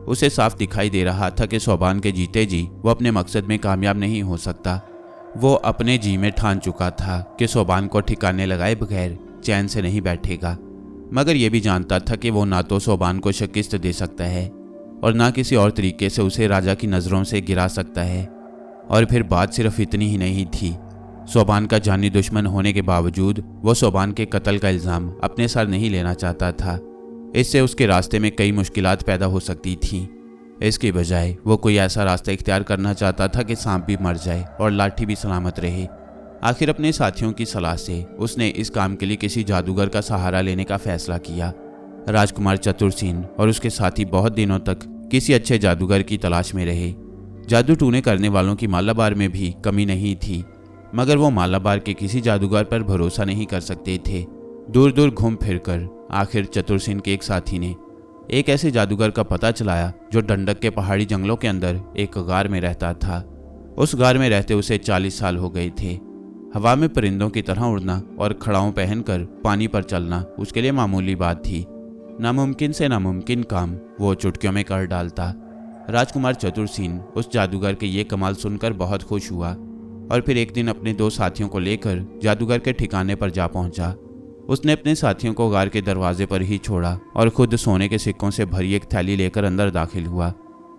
उसे साफ दिखाई दे रहा था कि सोबान के जीते जी वो अपने मकसद में कामयाब नहीं हो सकता। वो अपने जी में ठान चुका था कि सोबान को ठिकाने लगाए बगैर चैन से नहीं बैठेगा, मगर यह भी जानता था कि वो ना तो सोबान को शिकस्त दे सकता है और ना किसी और तरीके से उसे राजा की नज़रों से गिरा सकता है। और फिर बात सिर्फ इतनी ही नहीं थी, सोबान का जानी दुश्मन होने के बावजूद वो सोबान के कत्ल का इल्ज़ाम अपने सर नहीं लेना चाहता था। इससे उसके रास्ते में कई मुश्किलात पैदा हो सकती थीं। इसके बजाय वो कोई ऐसा रास्ता इख्तियार करना चाहता था कि सांप भी मर जाए और लाठी भी सलामत रहे। आखिर अपने साथियों की सलाह से उसने इस काम के लिए किसी जादूगर का सहारा लेने का फैसला किया। राजकुमार चतुरसेन और उसके साथी बहुत दिनों तक किसी अच्छे जादूगर की तलाश में रहे। जादू टूने करने वालों की मालाबार में भी कमी नहीं थी, मगर वो मालाबार के किसी जादूगर पर भरोसा नहीं कर सकते थे। दूर दूर घूम फिरकर आखिर चतुरसेन के एक साथी ने एक ऐसे जादूगर का पता चलाया जो डंडक के पहाड़ी जंगलों के अंदर एक गार में रहता था। उस गार में रहते उसे 40 साल हो गए थे। हवा में परिंदों की तरह उड़ना और खड़ाऊं पहनकर पानी पर चलना उसके लिए मामूली बात थी। नामुमकिन से नामुमकिन काम वो चुटकियों में कर डालता। राजकुमार चतुरसेन उस जादूगर के ये कमाल सुनकर बहुत खुश हुआ और फिर एक दिन अपने 2 साथियों को लेकर जादूगर के ठिकाने पर जा पहुंचा। उसने अपने साथियों को गार के दरवाजे पर ही छोड़ा और खुद सोने के सिक्कों से भरी एक थैली लेकर अंदर दाखिल हुआ।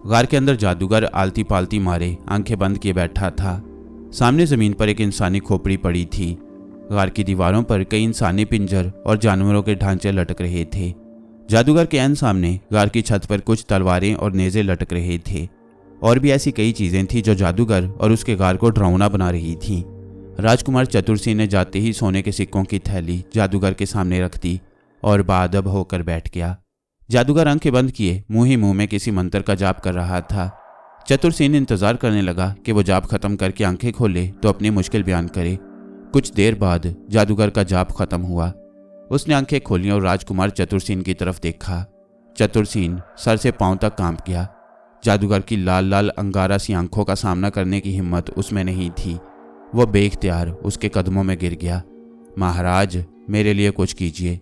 गार के अंदर जादूगर आलती पालती मारे आंखें बंद किए बैठा था। सामने जमीन पर एक इंसानी खोपड़ी पड़ी थी। गार की दीवारों पर कई इंसानी पिंजर और जानवरों के ढांचे लटक रहे थे। जादूगर के ऐन सामने गार की छत पर कुछ तलवारें और नेज़े लटक रहे थे। और भी ऐसी कई चीजें थीं जो जादूगर और उसके गार को डरावना बना रही थीं। राजकुमार चतुर सिंह ने जाते ही सोने के सिक्कों की थैली जादूगर के सामने रख दी और बाअदब होकर बैठ गया। जादूगर आंखें बंद किए मुंह ही मुंह में किसी मंत्र का जाप कर रहा था। चतुर सिंह इंतजार करने लगा कि वो जाप खत्म करके आंखें खोले तो अपनी मुश्किल बयान करे। कुछ देर बाद जादूगर का जाप खत्म हुआ। उसने आंखें खोली और राजकुमार चतुर सिंह की तरफ देखा। चतुर सिंह सर से पांव तक कांप गया। जादूगर की लाल लाल अंगारा सी आंखों का सामना करने की हिम्मत उसमें नहीं थी। वह बेख्तियार उसके कदमों में गिर गया। महाराज, मेरे लिए कुछ कीजिए।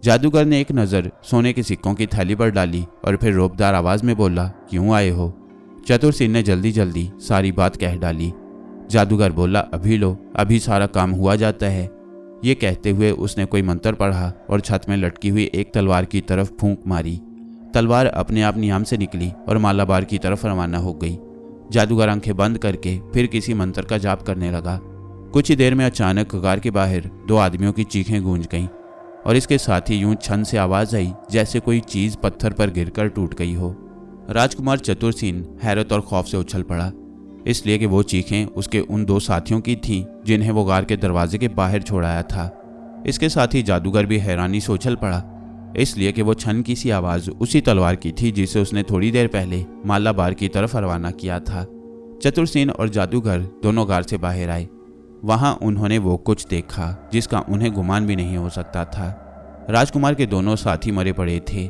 जादूगर ने एक नज़र सोने के सिक्कों की थैली पर डाली और फिर रोबदार आवाज में बोला, क्यों आए हो? चतुर सिंह ने जल्दी जल्दी सारी बात कह डाली। जादूगर बोला, अभी लो, अभी सारा काम हुआ जाता है। ये कहते हुए उसने कोई मंत्र पढ़ा और छत में लटकी हुई एक तलवार की तरफ फूंक मारी। तलवार अपने आप नियाम से निकली और मालाबार की तरफ रवाना हो गई। जादूगर आंखें बंद करके फिर किसी मंत्र का जाप करने लगा। कुछ ही देर में अचानक गार के बाहर दो आदमियों की चीखें गूंज गईं और इसके साथ ही यूं छन से आवाज आई जैसे कोई चीज पत्थर पर गिरकर टूट गई हो। राजकुमार चतुर सिंह हैरत और खौफ से उछल पड़ा, इसलिए कि वो चीखें उसके उन दो साथियों की थीं जिन्हें वो गार के दरवाजे के बाहर छोड़ाया था। इसके साथ ही जादूगर भी हैरानी से उछल पड़ा, इसलिए कि वो छन की सी आवाज उसी तलवार की थी जिसे उसने थोड़ी देर पहले मालाबार की तरफ रवाना किया था। चतुर सिंह और जादूगर दोनों गार से बाहर आए। वहां उन्होंने वो कुछ देखा जिसका उन्हें गुमान भी नहीं हो सकता था। राजकुमार के दोनों साथी मरे पड़े थे।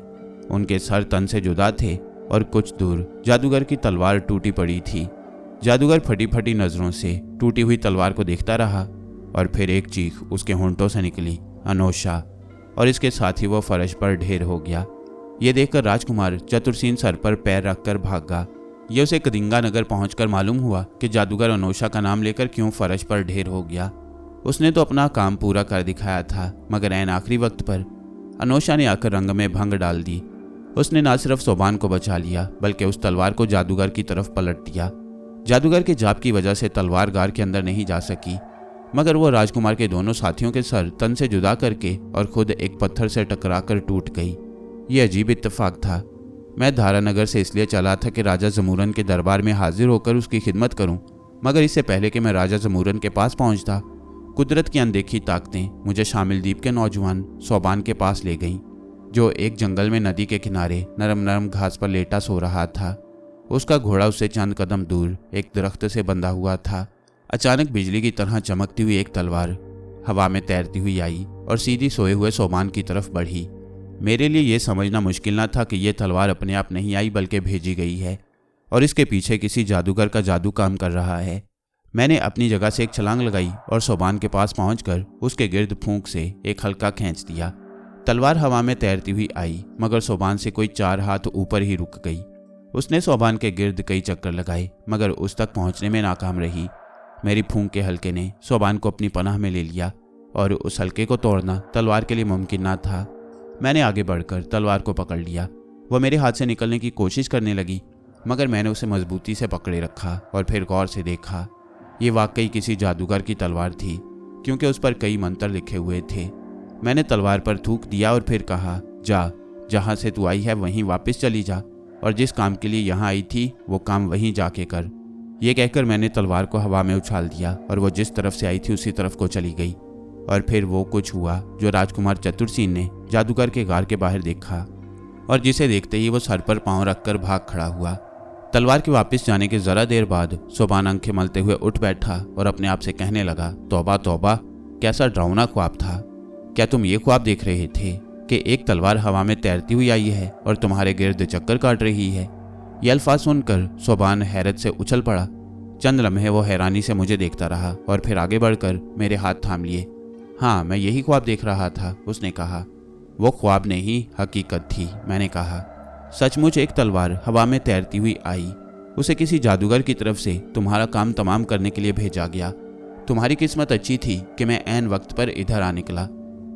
उनके सर तन से जुदा थे और कुछ दूर जादूगर की तलवार टूटी पड़ी थी। जादूगर फटी फटी नजरों से टूटी हुई तलवार को देखता रहा और फिर एक चीख उसके होंठों से निकली, अनोशा, और इसके साथ ही वो फर्श पर ढेर हो गया। ये देखकर राजकुमार चतुर सिंह सर पर पैर रखकर भागा। ये उसे कदिंगा नगर पहुंचकर मालूम हुआ कि जादूगर अनोशा का नाम लेकर क्यों फर्श पर ढेर हो गया। उसने तो अपना काम पूरा कर दिखाया था, मगर ऐन आखिरी वक्त पर अनोशा ने आकर रंग में भंग डाल दी। उसने न सिर्फ सोबान को बचा लिया बल्कि उस तलवार को जादूगर की तरफ पलट दिया। जादूगर के जाप की वजह से तलवार गार के अंदर नहीं जा सकी, मगर वो राजकुमार के दोनों साथियों के सर तन से जुदा करके और खुद एक पत्थर से टकराकर टूट गई। ये अजीब इत्तेफाक था। मैं धारानगर से इसलिए चला था कि राजा जमूरन के दरबार में हाजिर होकर उसकी खिदमत करूं, मगर इससे पहले कि मैं राजा जमूरन के पास पहुंचता, कुदरत की अनदेखी ताकतें मुझे शामिल द्वीप के नौजवान सोबान के पास ले गईं, जो एक जंगल में नदी के किनारे नरम नरम घास पर लेटा सो रहा था। उसका घोड़ा उससे चंद कदम दूर एक दरख्त से बंधा हुआ था। अचानक बिजली की तरह चमकती हुई एक तलवार हवा में तैरती हुई आई और सीधी सोए हुए सोबान की तरफ बढ़ी। मेरे लिए यह समझना मुश्किल न था कि यह तलवार अपने आप नहीं आई बल्कि भेजी गई है और इसके पीछे किसी जादूगर का जादू काम कर रहा है। मैंने अपनी जगह से एक छलांग लगाई और सोबान के पास पहुंचकर उसके गिर्द फूंक से एक हल्का खींच दिया। तलवार हवा में तैरती हुई आई, मगर सोबान से कोई 4 हाथ ऊपर ही रुक गई। उसने सोबान के गिर्द कई चक्कर लगाए, मगर उस तक पहुंचने में नाकाम रही। मेरी फूंक के हल्के ने सोबान को अपनी पनाह में ले लिया और उस हल्के को तोड़ना तलवार के लिए मुमकिन न था। मैंने आगे बढ़कर तलवार को पकड़ लिया। वह मेरे हाथ से निकलने की कोशिश करने लगी, मगर मैंने उसे मजबूती से पकड़े रखा और फिर गौर से देखा। ये वाकई किसी जादूगर की तलवार थी, क्योंकि उस पर कई मंत्र लिखे हुए थे। मैंने तलवार पर थूक दिया और फिर कहा, जा, जहाँ से तू आई है वहीं वापस चली जा, और जिस काम के लिए यहाँ आई थी वो काम वहीं जाके कर। ये कहकर मैंने तलवार को हवा में उछाल दिया और वो जिस तरफ से आई थी उसी तरफ को चली गई। और फिर वो कुछ हुआ जो राजकुमार चतुर सिंह ने जादूगर के गार के बाहर देखा, और जिसे देखते ही वो सर पर पांव रखकर भाग खड़ा हुआ। तलवार के वापस जाने के जरा देर बाद सोबान आंखें मलते हुए उठ बैठा और अपने आप से कहने लगा, तौबा तौबा, कैसा डरावना ख्वाब था। क्या तुम ये ख्वाब देख रहे थे कि एक तलवार हवा में तैरती हुई आई है और तुम्हारे गिर्द चक्कर काट रही है? ये अल्फाज सुनकर सोबान हैरत से उछल पड़ा। चंद लम्हे वो हैरानी से मुझे देखता रहा और फिर आगे बढ़कर मेरे हाथ थाम लिए। हाँ, मैं यही ख्वाब देख रहा था, उसने कहा। वो ख्वाब नहीं, हकीकत थी, मैंने कहा। सचमुच एक तलवार हवा में तैरती हुई आई। उसे किसी जादूगर की तरफ से तुम्हारा काम तमाम करने के लिए भेजा गया। तुम्हारी किस्मत अच्छी थी कि मैं ऐन वक्त पर इधर आ निकला।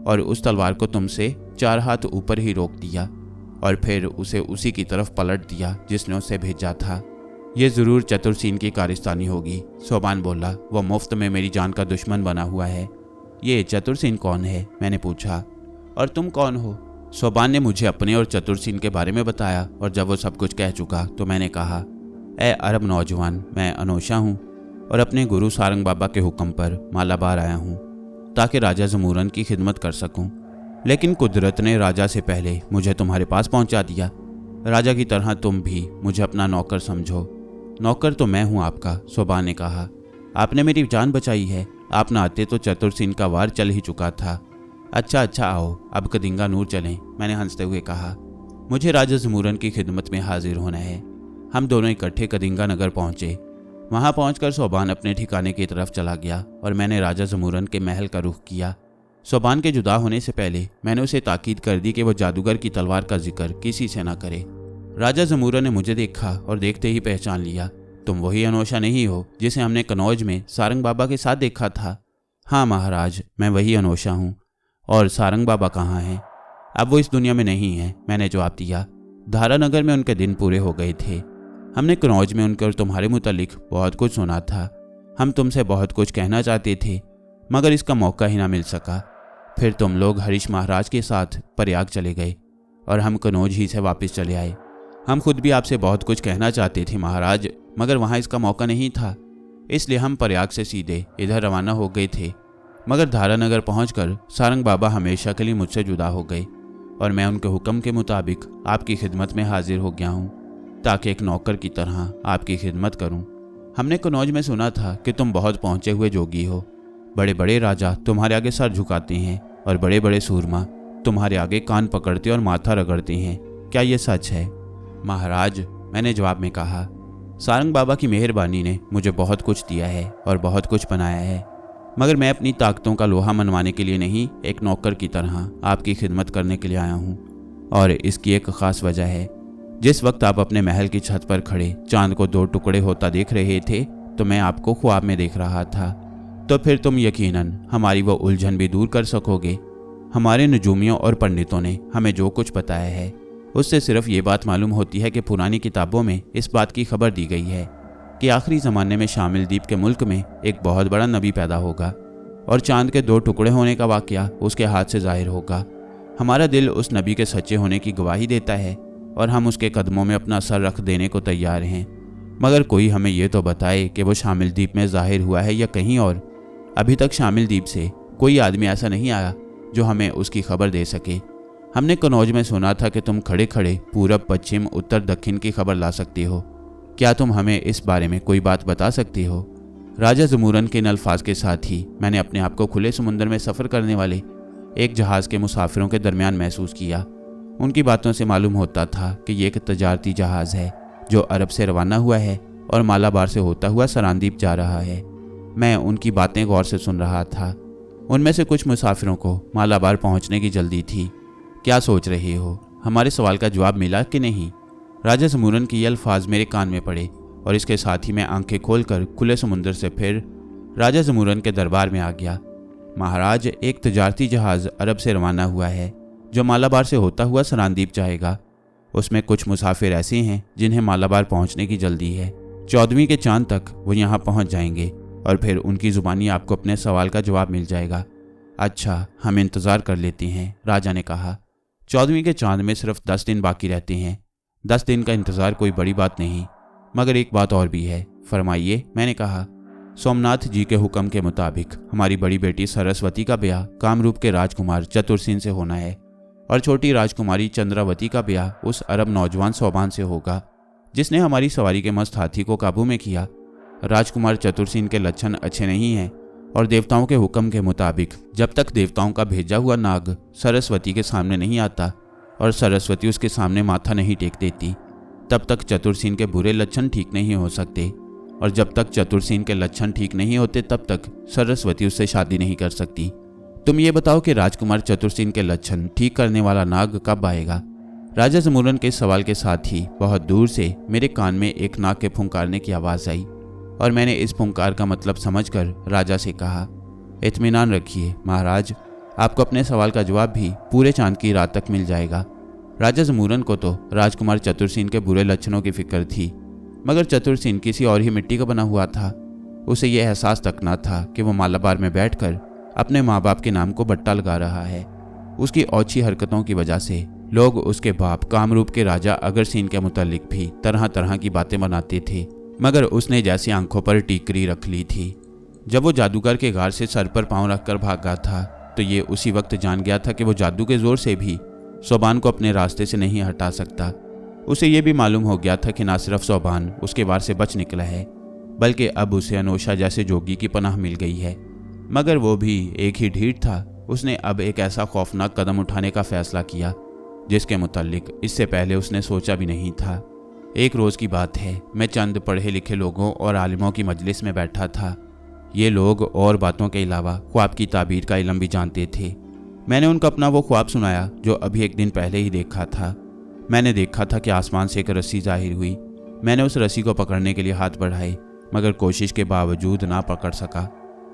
और उस तलवार को तुमसे 4 हाथ ऊपर ही रोक दिया और फिर उसे उसी की तरफ पलट दिया जिसने उसे भेजा था। ये जरूर चतुरसेन की कारस्तानी होगी। सोबान बोला, वह मुफ्त में मेरी जान का दुश्मन बना हुआ है। ये चतुरसेन कौन है? मैंने पूछा। और तुम कौन हो? सोबान ने मुझे अपने और चतुरसेन के बारे में बताया और जब वो सब कुछ कह चुका तो मैंने कहा, ए अरब नौजवान, मैं अनोशा हूँ और अपने गुरु सारंग बाबा के हुक्म पर मालाबार आया हूँ ताकि राजा जमूरन की खिदमत कर सकूं। लेकिन कुदरत ने राजा से पहले मुझे तुम्हारे पास पहुंचा दिया। राजा की तरह तुम भी मुझे अपना नौकर समझो। नौकर तो मैं हूं आपका, सोबान ने कहा। आपने मेरी जान बचाई है। आप न आते तो चतुरसेन का वार चल ही चुका था। अच्छा आओ, अब कदिंगा नूर चलें, मैंने हंसते हुए कहा। मुझे राजा जमूरन की खिदमत में हाजिर होना है। हम दोनों इकट्ठे कदिंगा नगर पहुंचे। वहां पहुंचकर सोबान अपने ठिकाने की तरफ चला गया और मैंने राजा जमूरन के महल का रुख किया। सोबान के जुदा होने से पहले मैंने उसे ताकीद कर दी कि वह जादूगर की तलवार का जिक्र किसी से न करे। राजा जमूरन ने मुझे देखा और देखते ही पहचान लिया। तुम वही अनोशा नहीं हो जिसे हमने कनौज में सारंग बाबा के साथ देखा था? हाँ महाराज, मैं वही अनोशा हूँ। और सारंग बाबा कहाँ हैं? अब वो इस दुनिया में नहीं है, मैंने जवाब दिया। धारानगर में उनके दिन पूरे हो गए थे। हमने कनौज में उनके और तुम्हारे मुतालिक बहुत कुछ सुना था। हम तुमसे बहुत कुछ कहना चाहते थे मगर इसका मौका ही ना मिल सका। फिर तुम लोग हरीश महाराज के साथ प्रयाग चले गए और हम कनौज ही से वापस चले आए। हम खुद भी आपसे बहुत कुछ कहना चाहते थे महाराज, मगर वहाँ इसका मौका नहीं था, इसलिए हम प्रयाग से सीधे इधर रवाना हो गए थे। मगर धारानगर पहुंचकर सारंग बाबा हमेशा के लिए मुझसे जुदा हो गए और मैं उनके हुक्म के मुताबिक आपकी खिदमत में हाजिर हो गया हूँ ताकि एक नौकर की तरह आपकी खिदमत करूं। हमने कनौज में सुना था कि तुम बहुत पहुंचे हुए जोगी हो। बड़े बड़े राजा तुम्हारे आगे सर झुकाते हैं और बड़े बड़े सूरमा तुम्हारे आगे कान पकड़ते और माथा रगड़ते हैं। क्या ये सच है? महाराज, मैंने जवाब में कहा, सारंग बाबा की मेहरबानी ने मुझे बहुत कुछ दिया है और बहुत कुछ बनाया है, मगर मैं अपनी ताकतों का लोहा मनवाने के लिए नहीं, एक नौकर की तरह आपकी खिदमत करने के लिए आया हूँ। और इसकी एक ख़ास वजह है। जिस वक्त आप अपने महल की छत पर खड़े चांद को 2 टुकड़े होता देख रहे थे तो मैं आपको ख्वाब में देख रहा था। तो फिर तुम यकीनन हमारी वो उलझन भी दूर कर सकोगे। हमारे नजूमियों और पंडितों ने हमें जो कुछ बताया है उससे सिर्फ ये बात मालूम होती है कि पुरानी किताबों में इस बात की खबर दी गई है कि आखिरी ज़माने में शामिल द्वीप के मुल्क में एक बहुत बड़ा नबी पैदा होगा और चांद के 2 टुकड़े होने का वाक़या उसके हाथ से जाहिर होगा। हमारा दिल उस नबी के सच्चे होने की गवाही देता है और हम उसके कदमों में अपना सर रख देने को तैयार हैं, मगर कोई हमें ये तो बताए कि वो शामिल द्वीप में जाहिर हुआ है या कहीं और। अभी तक शामिल द्वीप से कोई आदमी ऐसा नहीं आया जो हमें उसकी खबर दे सके। हमने कनौज में सुना था कि तुम खड़े खड़े पूरब, पश्चिम, उत्तर, दक्षिण की खबर ला सकती हो। क्या तुम हमें इस बारे में कोई बात बता सकती हो? राजा जमूरन के इन अल्फाज के साथ ही मैंने अपने आप को खुले समुद्र में सफ़र करने वाले एक जहाज़ के मुसाफिरों के दरमियान महसूस किया। उनकी बातों से मालूम होता था कि ये एक तजारती जहाज़ है जो अरब से रवाना हुआ है और मालाबार से होता हुआ सरांदीप जा रहा है। मैं उनकी बातें गौर से सुन रहा था। उनमें से कुछ मुसाफिरों को मालाबार पहुंचने की जल्दी थी। क्या सोच रहे हो? हमारे सवाल का जवाब मिला कि नहीं? राजा जमूरन के ये अल्फाज मेरे कान में पड़े और इसके साथ ही मैं आंखें खोलकर खुले समुद्र से फिर राजा जमूरन के दरबार में आ गया। महाराज, एक तजारती जहाज़ अरब से रवाना हुआ है जो मालाबार से होता हुआ सरांदीप जाएगा। उसमें कुछ मुसाफिर ऐसे हैं जिन्हें मालाबार पहुंचने की जल्दी है। 14वीं के चांद तक वो यहाँ पहुँच जाएंगे और फिर उनकी ज़ुबानी आपको अपने सवाल का जवाब मिल जाएगा। अच्छा, हम इंतज़ार कर लेते हैं, राजा ने कहा। 14वीं के चांद में सिर्फ 10 दिन बाकी रहते हैं। 10 दिन का इंतज़ार कोई बड़ी बात नहीं, मगर एक बात और भी है। फरमाइए, मैंने कहा। सोमनाथ जी के हुक्म के मुताबिक हमारी बड़ी बेटी सरस्वती का ब्याह कामरूप के राजकुमार चतुरसेन से होना है और छोटी राजकुमारी चंद्रावती का ब्याह उस अरब नौजवान सोबान से होगा जिसने हमारी सवारी के मस्त हाथी को काबू में किया। राजकुमार चतुरसेन के लक्षण अच्छे नहीं हैं और देवताओं के हुक्म के मुताबिक जब तक देवताओं का भेजा हुआ नाग सरस्वती के सामने नहीं आता और सरस्वती उसके सामने माथा नहीं टेक देती, तब तक चतुरसेन के बुरे लक्षण ठीक नहीं हो सकते और जब तक चतुरसेन के लक्षण ठीक नहीं होते तब तक सरस्वती उससे शादी नहीं कर सकती। तुम ये बताओ कि राजकुमार चतुरसेन के लक्षण ठीक करने वाला नाग कब आएगा? राजा जमूरन के सवाल के साथ ही बहुत दूर से मेरे कान में एक नाग के फुंकारने की आवाज़ आई और मैंने इस फुंकार का मतलब समझकर राजा से कहा, इत्मीनान रखिए महाराज, आपको अपने सवाल का जवाब भी पूरे चांद की रात तक मिल जाएगा। राजा जमूरन को तो राजकुमार चतुरसेन के बुरे लक्षणों की फिक्र थी, मगर चतुरसेन किसी और ही मिट्टी का बना हुआ था। उसे यह एहसास तक न था कि वो मालाबार में बैठकर अपने माँ बाप के नाम को बट्टा लगा रहा है। उसकी ओछी हरकतों की वजह से लोग उसके बाप कामरूप के राजा अगरसेन के मुतालिक भी तरह तरह की बातें बनाते थे, मगर उसने जैसी आंखों पर टीकरी रख ली थी। जब वो जादूगर के घर से सर पर पांव रखकर भागा था तो ये उसी वक्त जान गया था कि वो जादू के जोर से भी सोबान को अपने रास्ते से नहीं हटा सकता। उसे ये भी मालूम हो गया था कि ना सिर्फ सोबान उसके वार से बच निकला है, बल्कि अब उसे अनोशा जैसे जोगी की पनाह मिल गई है। मगर वो भी एक ही ढीठ था। उसने अब एक ऐसा खौफनाक कदम उठाने का फैसला किया जिसके मुतालिक इससे पहले उसने सोचा भी नहीं था। एक रोज़ की बात है, मैं चंद पढ़े लिखे लोगों और आलिमों की मजलिस में बैठा था। ये लोग और बातों के अलावा ख्वाब की ताबीर का इल्म भी जानते थे। मैंने उनको अपना वो ख्वाब सुनाया जो अभी एक दिन पहले ही देखा था। मैंने देखा था कि आसमान से एक रस्सी जाहिर हुई। मैंने उस रस्सी को पकड़ने के लिए हाथ बढ़ाए, मगर कोशिश के बावजूद ना पकड़ सका।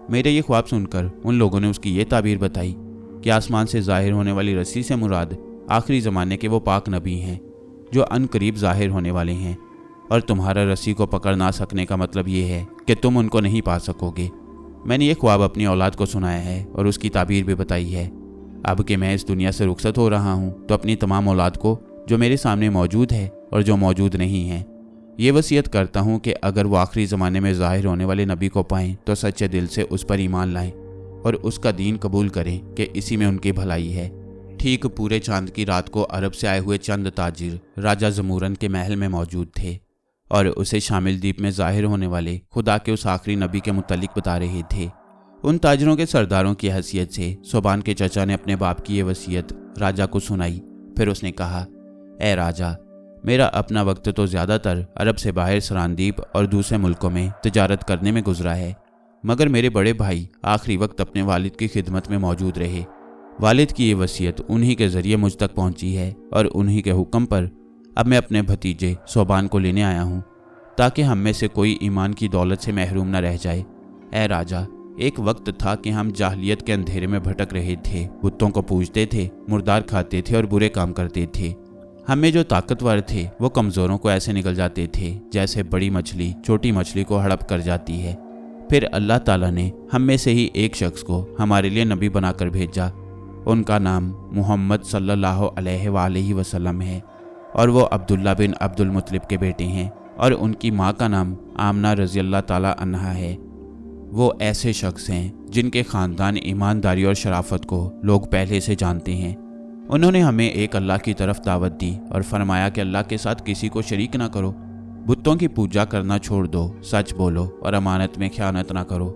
मेरे ये ख्वाब सुनकर उन लोगों ने उसकी ये ताबीर बताई कि आसमान से जाहिर होने वाली रस्सी से मुराद आखिरी ज़माने के वो पाक नबी हैं जो अनकरीब जाहिर होने वाले हैं, और तुम्हारा रस्सी को पकड़ ना सकने का मतलब ये है कि तुम उनको नहीं पा सकोगे। मैंने ये ख्वाब अपनी औलाद को सुनाया है और उसकी ताबीर भी बताई है। अब कि मैं इस दुनिया से रुखसत हो रहा हूँ तो अपनी तमाम औलाद को जो मेरे सामने मौजूद है और जो मौजूद नहीं है, ये वसीयत करता हूँ कि अगर वो आखिरी ज़माने में ज़ाहिर होने वाले नबी को पाएँ तो सच्चे दिल से उस पर ईमान लाएं और उसका दीन कबूल करें कि इसी में उनकी भलाई है। ठीक पूरे चांद की रात को अरब से आए हुए चंद ताजिर राजा जमूरन के महल में मौजूद थे और उसे शामिल द्वीप में जाहिर होने वाले खुदा के उस आखिरी नबी के मुतालिक बता रहे थे। उन ताजिरों के सरदारों की हैसियत से सोबान के चचा ने अपने बाप की ये वसीयत राजा को सुनाई। फिर उसने कहा, ए राजा, मेरा अपना वक्त तो ज़्यादातर अरब से बाहर सरानदीप और दूसरे मुल्कों में तिजारत करने में गुजरा है, मगर मेरे बड़े भाई आखिरी वक्त अपने वालिद की खिदमत में मौजूद रहे। वालिद की ये वसीयत उन्हीं के ज़रिए मुझ तक पहुंची है और उन्हीं के हुक्म पर अब मैं अपने भतीजे सोबान को लेने आया हूँ ताकि हम में से कोई ईमान की दौलत से महरूम न रह जाए। ए राजा, एक वक्त था कि हम जाहलियत के अंधेरे में भटक रहे थे, बुतों को पूजते थे, मुर्दार खाते थे और बुरे काम करते थे। हमें जो ताकतवर थे वो कमज़ोरों को ऐसे निकल जाते थे जैसे बड़ी मछली छोटी मछली को हड़प कर जाती है। फिर अल्लाह ताला ने हम में से ही एक शख्स को हमारे लिए नबी बनाकर भेजा। उनका नाम मोहम्मद सल्लल्लाहु अलैहि वसल्लम है और वो अब्दुल्ला बिन अब्दुल मुत्तलिब के बेटे हैं और उनकी माँ का नाम आमना रज़ी अल्लाह ताला अन्हा है। वो ऐसे शख्स हैं जिनके ख़ानदान ईमानदारी और शराफत को लोग पहले से जानते हैं। उन्होंने हमें एक अल्लाह की तरफ दावत दी और फरमाया कि अल्लाह के साथ किसी को शरीक ना करो, बुतों की पूजा करना छोड़ दो, सच बोलो और अमानत में ख़यानत ना करो,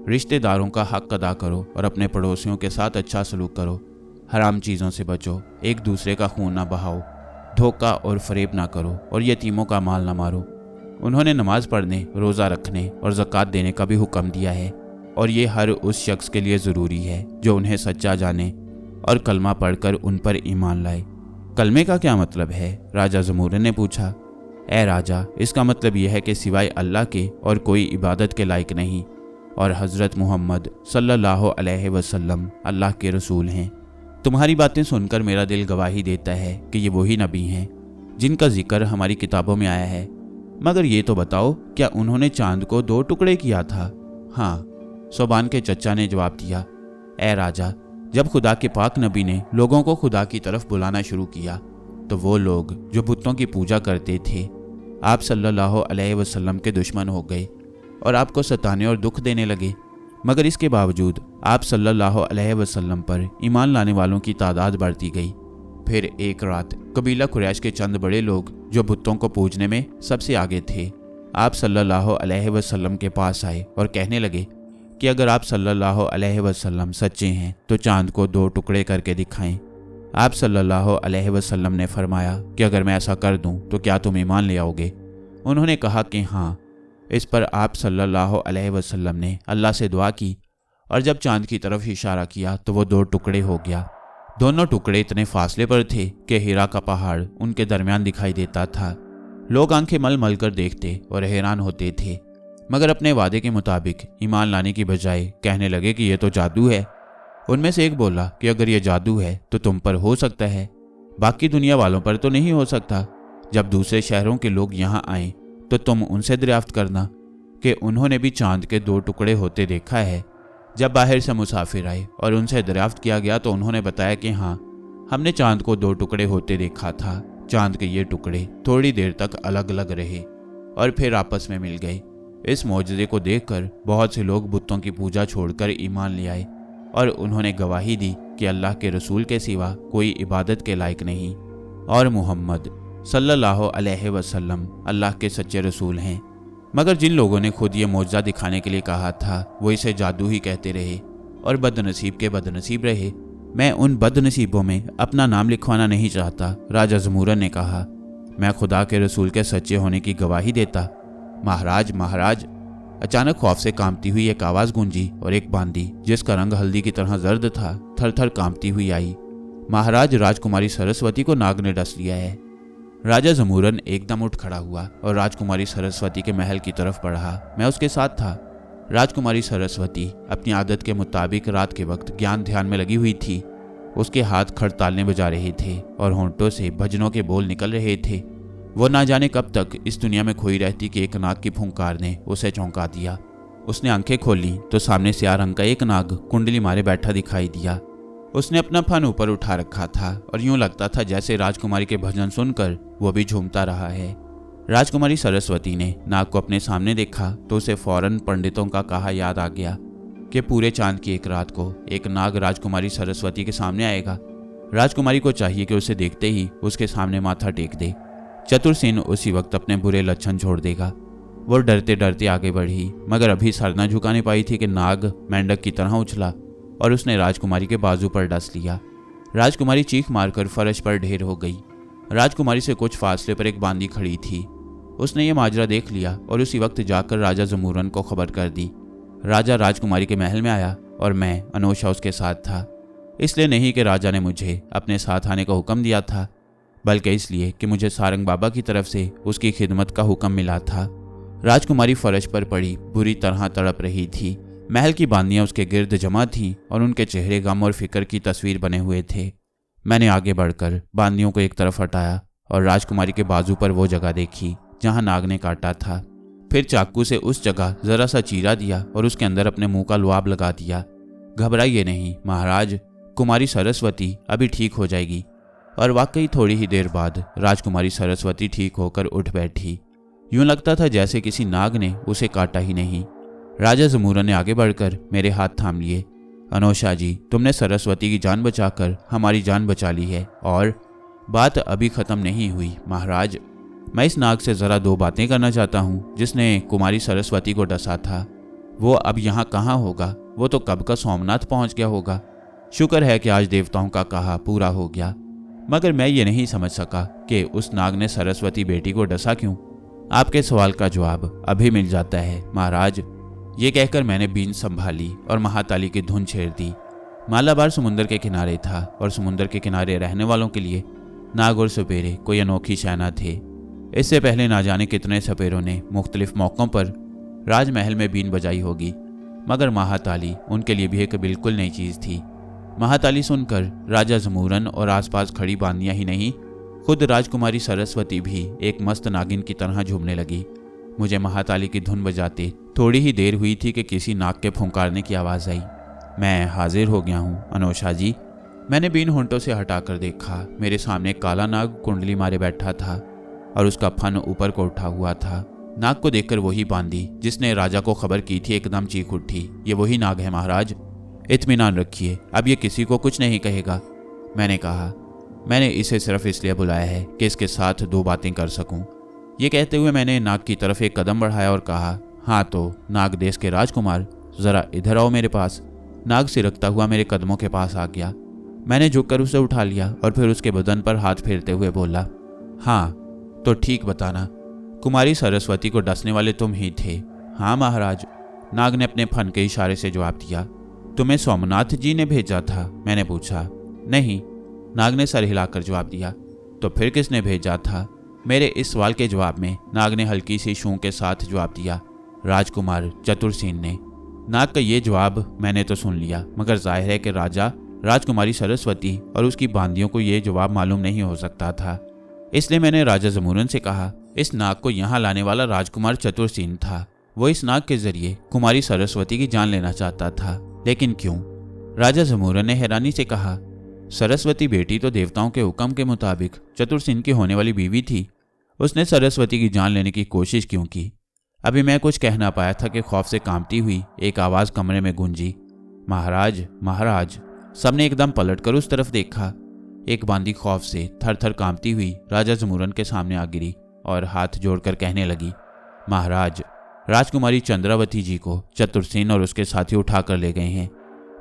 रिश्तेदारों का हक अदा करो और अपने पड़ोसियों के साथ अच्छा सलूक करो, हराम चीज़ों से बचो, एक दूसरे का खून ना बहाओ, धोखा और फरेब ना करो और यतीमों का माल ना मारो। उन्होंने नमाज पढ़ने, रोज़ा रखने और ज़कात देने का भी हुक्म दिया है और ये हर उस शख्स के लिए ज़रूरी है जो उन्हें सच्चा जाने और कलमा पढ़कर उन पर ईमान लाए। कलमे का क्या मतलब है? राजा जमूरन ने पूछा। ए राजा, इसका मतलब यह है कि सिवाय अल्लाह के और कोई इबादत के लायक नहीं और हज़रत मोहम्मद सल्लल्लाहु अलैहि वसल्लम अल्लाह के रसूल हैं। तुम्हारी बातें सुनकर मेरा दिल गवाही देता है कि ये वही नबी हैं जिनका जिक्र हमारी किताबों में आया है। मगर ये तो बताओ, क्या उन्होंने चांद को 2 टुकड़े किया था? हाँ, सोबान के चचा ने जवाब दिया। ए राजा, जब खुदा के पाक नबी ने लोगों को खुदा की तरफ बुलाना शुरू किया तो वो लोग जो बुतों की पूजा करते थे आप सल्लल्लाहु अलैहि वसल्लम के दुश्मन हो गए और आपको सताने और दुख देने लगे। मगर इसके बावजूद आप सल्लल्लाहु अलैहि वसल्लम पर ईमान लाने वालों की तादाद बढ़ती गई। फिर एक रात कबीला कुरैश के चंद बड़े लोग जो बुतों को पूजने में सबसे आगे थे आप सल्लल्लाहु अलैहि वसल्लम के पास आए और कहने लगे कि अगर आप सल्लल्लाहु अलैहि वसल्लम सच्चे हैं तो चांद को 2 टुकड़े करके दिखाएं। आप सल्लल्लाहु अलैहि वसल्लम ने फरमाया कि अगर मैं ऐसा कर दूं तो क्या तुम ईमान ले आओगे? उन्होंने कहा कि हाँ। इस पर आप सल्लल्लाहु अलैहि वसल्लम ने अल्लाह से दुआ की और जब चांद की तरफ इशारा किया तो वो 2 टुकड़े हो गया। दोनों टुकड़े इतने फासले पर थे कि हिरा का पहाड़ उनके दरमियान दिखाई देता था। लोग आंखें मल मल कर देखते और हैरान होते थे, मगर अपने वादे के मुताबिक ईमान लाने की बजाय कहने लगे कि यह तो जादू है। उनमें से एक बोला कि अगर ये जादू है तो तुम पर हो सकता है, बाकी दुनिया वालों पर तो नहीं हो सकता। जब दूसरे शहरों के लोग यहाँ आए तो तुम उनसे दरियाफ्त करना कि उन्होंने भी चांद के 2 टुकड़े होते देखा है। जब बाहर से मुसाफिर आए और उनसे दरियाफ्त किया गया तो उन्होंने बताया कि हाँ, हमने चांद को 2 टुकड़े होते देखा था। चांद के ये टुकड़े थोड़ी देर तक अलग अलग रहे और फिर आपस में मिल गए। इस मौजज़े को देखकर बहुत से लोग बुतों की पूजा छोड़कर ईमान ले आए और उन्होंने गवाही दी कि अल्लाह के रसूल के सिवा कोई इबादत के लायक नहीं और मोहम्मद सल्लल्लाहु अलैहि वसल्लम अल्लाह के सच्चे रसूल हैं। मगर जिन लोगों ने खुद ये मौजज़ा दिखाने के लिए कहा था वो इसे जादू ही कहते रहे और बदनसीब के बदनसीब रहे। मैं उन बदनसीबों में अपना नाम लिखवाना नहीं चाहता। राजा ज़मूरन ने कहा, मैं खुदा के रसूल के सच्चे होने की गवाही देता। महाराज, महाराज। अचानक खौफ से कांपती हुई एक आवाज़ गूंजी और एक बांदी जिसका रंग हल्दी की तरह जर्द था थर थर कांपती हुई आई। महाराज, राजकुमारी सरस्वती को नाग ने डस लिया है। राजा ज़मूरन एकदम उठ खड़ा हुआ और राजकुमारी सरस्वती के महल की तरफ बढ़ा। मैं उसके साथ था। राजकुमारी सरस्वती अपनी आदत के मुताबिक रात के वक्त ज्ञान ध्यान में लगी हुई थी। उसके हाथ खड़तालने बजा रहे थे और होंठों से भजनों के बोल निकल रहे थे। वो ना जाने कब तक इस दुनिया में खोई रहती कि एक नाग की फुंकार ने उसे चौंका दिया। उसने आंखें खोली तो सामने स्याह रंग का एक नाग कुंडली मारे बैठा दिखाई दिया। उसने अपना फन ऊपर उठा रखा था और यूं लगता था जैसे राजकुमारी के भजन सुनकर वो भी झूमता रहा है। राजकुमारी सरस्वती ने नाग को अपने सामने देखा तो उसे फौरन पंडितों का कहा याद आ गया कि पूरे चांद की एक रात को एक नाग राजकुमारी सरस्वती के सामने आएगा। राजकुमारी को चाहिए कि उसे देखते ही उसके सामने माथा टेक दे। चतुरसेन उसी वक्त अपने बुरे लक्षण छोड़ देगा। वो डरते डरते आगे बढ़ी मगर अभी सर न झुकाने पाई थी कि नाग मेंढक की तरह उछला और उसने राजकुमारी के बाजू पर डस लिया। राजकुमारी चीख मारकर फर्श पर ढेर हो गई। राजकुमारी से कुछ फासले पर एक बांदी खड़ी थी। उसने ये माजरा देख लिया और उसी वक्त जाकर राजा ज़मूरन को खबर कर दी। राजा राजकुमारी के महल में आया और मैं अनोशा उसके साथ था। इसलिए नहीं कि राजा ने मुझे अपने साथ आने का हुक्म दिया था, बल्कि इसलिए कि मुझे सारंग बाबा की तरफ से उसकी खिदमत का हुक्म मिला था। राजकुमारी फर्श पर पड़ी बुरी तरह तड़प रही थी। महल की बांदियां उसके गिर्द जमा थीं और उनके चेहरे गम और फिक्र की तस्वीर बने हुए थे। मैंने आगे बढ़कर बांदियों को एक तरफ हटाया और राजकुमारी के बाजू पर वो जगह देखी जहां नाग ने काटा था। फिर चाकू से उस जगह जरा सा चीरा दिया और उसके अंदर अपने मुंह का लुआब लगा दिया। घबराइए नहीं महाराज, कुमारी सरस्वती अभी ठीक हो जाएगी। और वाकई थोड़ी ही देर बाद राजकुमारी सरस्वती ठीक होकर उठ बैठी। यूं लगता था जैसे किसी नाग ने उसे काटा ही नहीं। राजा ज़मूरन ने आगे बढ़कर मेरे हाथ थाम लिए। अनोशा जी, तुमने सरस्वती की जान बचाकर हमारी जान बचा ली है और बात अभी ख़त्म नहीं हुई महाराज। मैं इस नाग से ज़रा 2 बातें करना चाहता हूँ जिसने कुमारी सरस्वती को डसा था। वो अब यहाँ कहाँ होगा? वो तो कब का सोमनाथ पहुँच गया होगा। शुक्र है कि आज देवताओं का कहा पूरा हो गया। मगर मैं ये नहीं समझ सका कि उस नाग ने सरस्वती बेटी को डसा क्यों। आपके सवाल का जवाब अभी मिल जाता है महाराज। ये कहकर मैंने बीन संभाली और महाताली की धुन छेड़ दी। मालाबार समुंदर के किनारे था और समुंदर के किनारे रहने वालों के लिए नाग और सपेरे कोई अनोखी शैना थे। इससे पहले ना जाने कितने सपेरों ने मुख्तलिफ मौक़ों पर राजमहल में बीन बजाई होगी, मगर महाताली उनके लिए भी एक बिल्कुल नई चीज़ थी। महाताली सुनकर राजा ज़मूरन और आसपास खड़ी बांदियाँ ही नहीं, खुद राजकुमारी सरस्वती भी एक मस्त नागिन की तरह झूमने लगी। मुझे महाताली की धुन बजाते थोड़ी ही देर हुई थी कि किसी नाग के फुंकारने की आवाज़ आई। मैं हाजिर हो गया हूँ अनोशा जी। मैंने बीन होंठों से हटाकर देखा। मेरे सामने काला नाग कुंडली मारे बैठा था और उसका फन ऊपर को उठा हुआ था। नाग को देखकर वही बांदी जिसने राजा को खबर की थी एकदम चीख उठी। ये वही नाग है महाराज, इत्मीनान रखिए, अब ये किसी को कुछ नहीं कहेगा। मैंने कहा, मैंने इसे सिर्फ इसलिए बुलाया है कि इसके साथ 2 बातें कर सकूं। ये कहते हुए मैंने नाग की तरफ एक कदम बढ़ाया और कहा, हाँ तो नाग देश के राजकुमार, ज़रा इधर आओ मेरे पास। नाग सिरकता हुआ मेरे कदमों के पास आ गया। मैंने झुककर उसे उठा लिया और फिर उसके बदन पर हाथ फेरते हुए बोला, हाँ तो ठीक बताना, कुमारी सरस्वती को डसने वाले तुम ही थे? हाँ महाराज, नाग ने अपने फन के इशारे से जवाब दिया। तुम्हें सोमनाथ जी ने भेजा था? मैंने पूछा। नहीं, नाग ने सर हिलाकर जवाब दिया। तो फिर किसने भेजा था? मेरे इस सवाल के जवाब में नाग ने हल्की सी शूं के साथ जवाब दिया, राजकुमार चतुरसेन ने। नाग का ये जवाब मैंने तो सुन लिया, मगर जाहिर है कि राजा राजकुमारी सरस्वती और उसकी बांदियों को ये जवाब मालूम नहीं हो सकता था। इसलिए मैंने राजा जमूरन से कहा, इस नाग को यहाँ लाने वाला राजकुमार चतुरसेन था। वो इस नाग के जरिए कुमारी सरस्वती की जान लेना चाहता था, लेकिन क्यों? राजा जमूरन ने हैरानी से कहा, सरस्वती बेटी तो देवताओं के हुक्म के मुताबिक चतुरसेन की होने वाली बीवी थी। उसने सरस्वती की जान लेने की कोशिश क्यों की? अभी मैं कुछ कह ना पाया था कि खौफ से कांपती हुई एक आवाज कमरे में गूंजी, महाराज, महाराज। सबने एकदम पलटकर उस तरफ देखा। एक बांदी खौफ से थर थर कांपती हुई राजा जमूरन के सामने आ गिरी और हाथ जोड़कर कहने लगी, महाराज, राजकुमारी चंद्रावती जी को चतुरसेन और उसके साथी उठाकर ले गए हैं।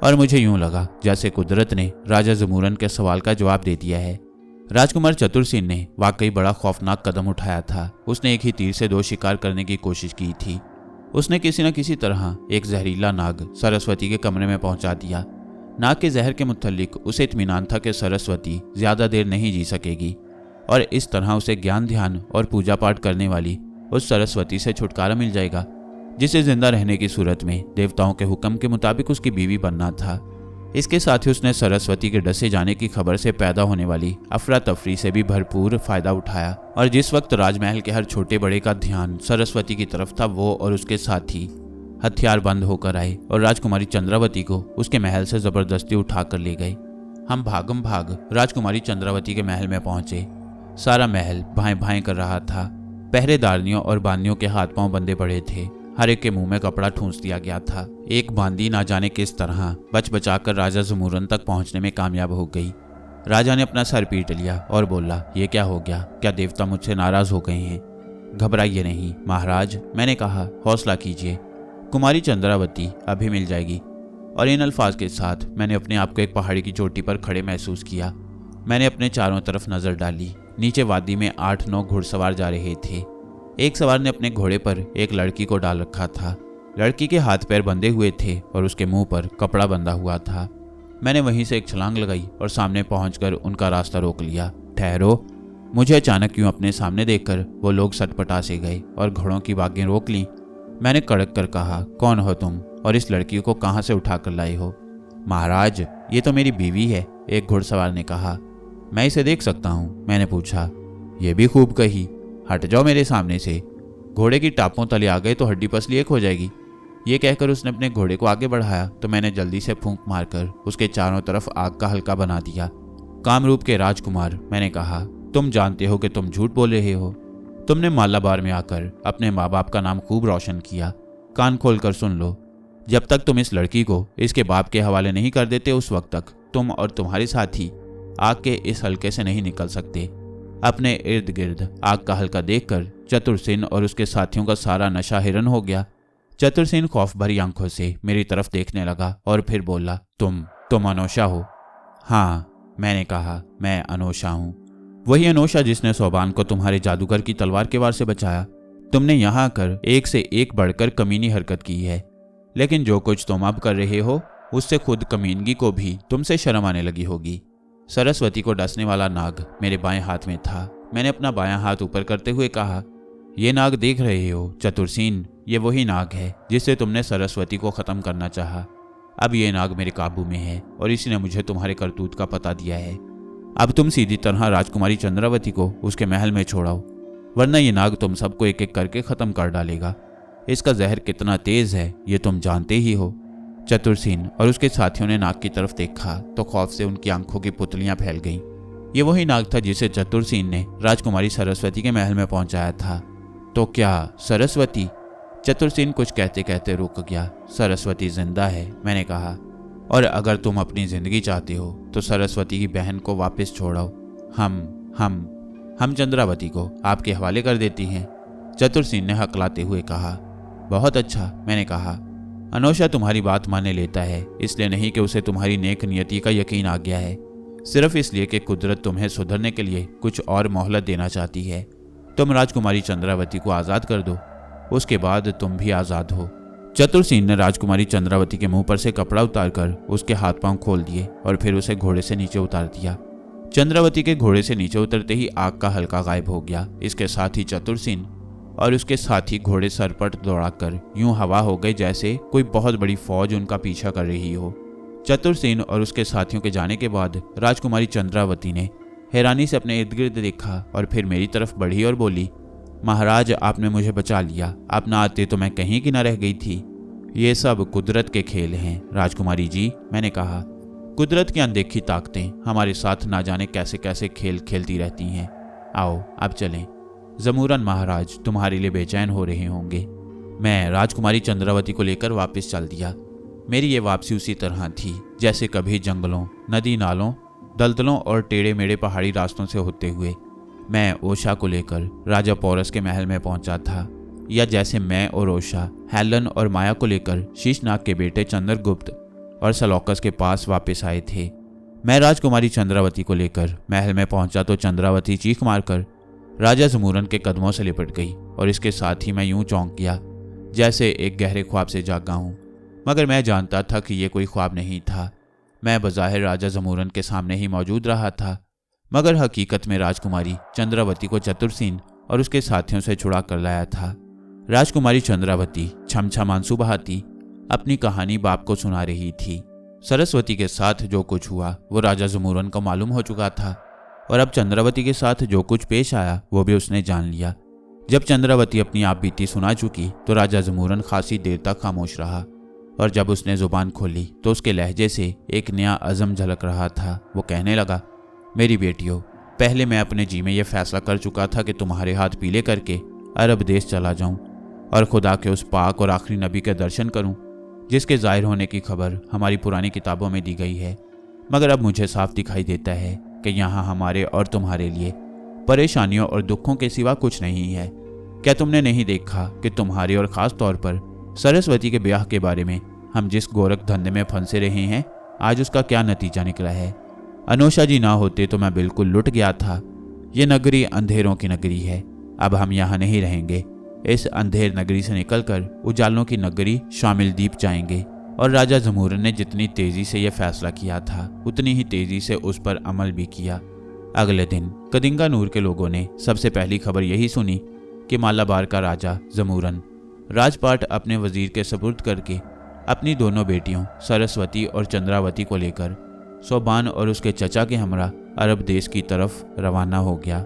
और मुझे यूं लगा जैसे कुदरत ने राजा जमूरन के सवाल का जवाब दे दिया है। राजकुमार चतुरसेन ने वाकई बड़ा खौफनाक कदम उठाया था। उसने एक ही तीर से दो शिकार करने की कोशिश की थी। उसने किसी न किसी तरह एक जहरीला नाग सरस्वती के कमरे में पहुंचा दिया। नाग के जहर के मुतल्लिक उसे इत्मीनान था कि सरस्वती ज्यादा देर नहीं जी सकेगी और इस तरह उसे ज्ञान, ध्यान और पूजा पाठ करने वाली उस सरस्वती से छुटकारा मिल जाएगा, जिसे जिंदा रहने की सूरत में देवताओं के हुक्म के मुताबिक उसकी बीवी बनना था। इसके साथ ही उसने सरस्वती के डसे जाने की खबर से पैदा होने वाली अफरा तफरी से भी भरपूर फायदा उठाया और जिस वक्त राजमहल के हर छोटे बड़े का ध्यान सरस्वती की तरफ था, वो और उसके साथी हथियार बंद होकर आए और राजकुमारी चंद्रावती को उसके महल से जबरदस्ती उठाकर ले गए। हम भागम भाग राजकुमारी चंद्रावती के महल में पहुंचे। सारा महल भाएं भाएं कर रहा था। पहरेदारनियों और बांदियों के हाथ पांव बंधे पड़े थे। हर एक के मुंह में कपड़ा ठूंस दिया गया था। एक बांदी ना जाने किस तरह बच बचाकर राजा जमूरन तक पहुंचने में कामयाब हो गई। राजा ने अपना सर पीट लिया और बोला, ये क्या हो गया? क्या देवता मुझसे नाराज हो गए हैं? घबराइए नहीं महाराज, मैंने कहा, हौसला कीजिए, कुमारी चंद्रावती अभी मिल जाएगी। और इन अल्फाज के साथ मैंने अपने आप को एक पहाड़ी की चोटी पर खड़े महसूस किया। मैंने अपने चारों तरफ नजर डाली। नीचे वादी में 8-9 घुड़सवार जा रहे थे। एक सवार ने अपने घोड़े पर एक लड़की को डाल रखा था। लड़की के हाथ पैर बंधे हुए थे और उसके मुंह पर कपड़ा बंधा हुआ था। मैंने वहीं से एक छलांग लगाई और सामने पहुंचकर उनका रास्ता रोक लिया। ठहरो! मुझे अचानक यूं अपने सामने देखकर वो लोग सटपटा से गए और घोड़ों की बागें रोक लीं। मैंने कड़क कर कहा, कौन हो तुम और इस लड़की को कहाँ से उठा कर लाए हो? महाराज, ये तो मेरी बीवी है, एक घुड़सवार ने कहा। मैं इसे देख सकता हूँ? मैंने पूछा। ये भी खूब कही, हट जाओ मेरे सामने से। घोड़े की टापों तले आ गए तो हड्डी पसली एक हो जाएगी। ये कहकर उसने अपने घोड़े को आगे बढ़ाया तो मैंने जल्दी से फूंक मारकर उसके चारों तरफ आग का हल्का बना दिया। कामरूप के राजकुमार, मैंने कहा, तुम जानते हो कि तुम झूठ बोल रहे हो। तुमने मालाबार में आकर अपने माँ बाप का नाम खूब रोशन किया। कान खोलकर सुन लो, जब तक तुम इस लड़की को इसके बाप के हवाले नहीं कर देते उस वक्त तक तुम और तुम्हारे साथी आग के इस हल्के से नहीं निकल सकते। अपने इर्द गिर्द आग का हल्का देखकर चतुरसेन और उसके साथियों का सारा नशा हिरन हो गया। चतुरसेन खौफ भरी आंखों से मेरी तरफ देखने लगा और फिर बोला, तुम अनोशा हो? हाँ, मैंने कहा, मैं अनोशा हूँ। वही अनोशा जिसने सोबान को तुम्हारे जादूगर की तलवार के वार से बचाया। तुमने यहाँ आकर एक से एक बढ़कर कमीनी हरकत की है, लेकिन जो कुछ तुम अब कर रहे हो उससे खुद कमीनगी को भी तुमसे शर्म आने लगी होगी। सरस्वती को डसने वाला नाग मेरे बाएं हाथ में था। मैंने अपना बायां हाथ ऊपर करते हुए कहा, ये नाग देख रहे हो चतुरसेन, ये वही नाग है जिससे तुमने सरस्वती को खत्म करना चाहा। अब ये नाग मेरे काबू में है और इसी ने मुझे तुम्हारे करतूत का पता दिया है। अब तुम सीधी तरह राजकुमारी चंद्रावती को उसके महल में छोड़ाओ, वरना ये नाग तुम सबको एक एक करके खत्म कर डालेगा। इसका जहर कितना तेज है ये तुम जानते ही हो। चतुरसेन और उसके साथियों ने नाग की तरफ देखा तो खौफ से उनकी आंखों की पुतलियां फैल गईं। ये वही नाग था जिसे चतुरसेन ने राजकुमारी सरस्वती के महल में पहुंचाया था। तो क्या सरस्वती? चतुरसेन कुछ कहते कहते रुक गया। सरस्वती जिंदा है, मैंने कहा, और अगर तुम अपनी जिंदगी चाहते हो तो सरस्वती की बहन को वापस छोड़ो। हम चंद्रावती को आपके हवाले कर देती हैं, चतुरसेन ने हकलाते हुए कहा। बहुत अच्छा, मैंने कहा। अनोशा तुम्हारी बात माने लेता है, इसलिए नहीं कि उसे तुम्हारी नेक नियति का यकीन आ गया है, सिर्फ इसलिए कि कुदरत तुम्हें सुधरने के लिए कुछ और मोहलत देना चाहती है। तुम राजकुमारी चंद्रावती को आज़ाद कर दो, उसके बाद तुम भी आज़ाद हो। चतुरसेन ने राजकुमारी चंद्रावती के मुंह पर से कपड़ा उतारकर उसके हाथ पांव खोल दिए और फिर उसे घोड़े से नीचे उतार दिया। चंद्रावती के घोड़े से नीचे उतरते ही आग का हल्का गायब हो गया। इसके साथ ही चतुरसेन और उसके साथी घोड़े सरपट दौड़ाकर यूं हवा हो गए जैसे कोई बहुत बड़ी फौज उनका पीछा कर रही हो। चतुरसेन और उसके साथियों के जाने के बाद राजकुमारी चंद्रावती ने हैरानी से अपने इर्द गिर्द देखा और फिर मेरी तरफ बढ़ी और बोली, महाराज आपने मुझे बचा लिया, आप ना आते तो मैं कहीं की न रह गई थी। ये सब कुदरत के खेल हैं राजकुमारी जी, मैंने कहा। कुदरत की अनदेखी ताकतें हमारे साथ ना जाने कैसे कैसे खेल खेलती रहती हैं। आओ अब चलें। जमूरन महाराज तुम्हारे लिए बेचैन हो रहे होंगे। मैं राजकुमारी चंद्रावती को लेकर वापस चल दिया। मेरी ये वापसी उसी तरह थी जैसे कभी जंगलों, नदी नालों, दलदलों और टेढ़े मेढ़े पहाड़ी रास्तों से होते हुए मैं ओशा को लेकर राजा पोरस के महल में पहुंचा था, या जैसे मैं और ओशा हेलन और माया को लेकर शीशनाग के बेटे चंद्रगुप्त और सलौकस के पास वापस आए थे। मैं राजकुमारी चंद्रावती को लेकर महल में पहुंचा तो चंद्रावती चीख मारकर राजा जमूरन के कदमों से लिपट गई और इसके साथ ही मैं यूं चौंक गया जैसे एक गहरे ख्वाब से जागा हूं। मगर मैं जानता था कि यह कोई ख्वाब नहीं था। मैं बज़ाहिर राजा जमूरन के सामने ही मौजूद रहा था, मगर हकीकत में राजकुमारी चंद्रावती को चतुरसेन और उसके साथियों से छुड़ा कर लाया था। राजकुमारी चंद्रावती छम आंसू बहाती अपनी कहानी बाप को सुना रही थी। सरस्वती के साथ जो कुछ हुआ वो राजा जमूरन को मालूम हो चुका था और अब चंद्रावती के साथ जो कुछ पेश आया वो भी उसने जान लिया। जब चंद्रावती अपनी आप बीती सुना चुकी तो राजा जमूरन खासी देर तक खामोश रहा और जब उसने जुबान खोली तो उसके लहजे से एक नया अज़म झलक रहा था। वो कहने लगा, मेरी बेटियों, पहले मैं अपने जी में यह फैसला कर चुका था कि तुम्हारे हाथ पीले करके अरब देश चला जाऊं और खुदा के उस पाक और आखिरी नबी के दर्शन करूं जिसके जाहिर होने की खबर हमारी पुरानी किताबों में दी गई है। मगर अब मुझे साफ दिखाई देता है कि यहाँ हमारे और तुम्हारे लिए परेशानियों और दुखों के सिवा कुछ नहीं है। क्या तुमने नहीं देखा कि तुम्हारे और ख़ास तौर पर सरस्वती के ब्याह के बारे में हम जिस गोरख धंधे में फंसे रहे हैं, आज उसका क्या नतीजा निकला है। अनोशा जी ना होते तो मैं बिल्कुल लुट गया था। ये नगरी अंधेरों की नगरी है। अब हम यहाँ नहीं रहेंगे। इस अंधेर नगरी से निकलकर उजालों की नगरी शामिल द्वीप जाएंगे। और राजा जमूरन ने जितनी तेजी से यह फैसला किया था उतनी ही तेजी से उस पर अमल भी किया। अगले दिन कदिंगानूर के लोगों ने सबसे पहली खबर यही सुनी कि मालाबार का राजा जमूरन राजपाट अपने वजीर के सुपुर्द करके अपनी दोनों बेटियों सरस्वती और चंद्रावती को लेकर सोबान और उसके चचा के हमरा अरब देश की तरफ रवाना हो गया।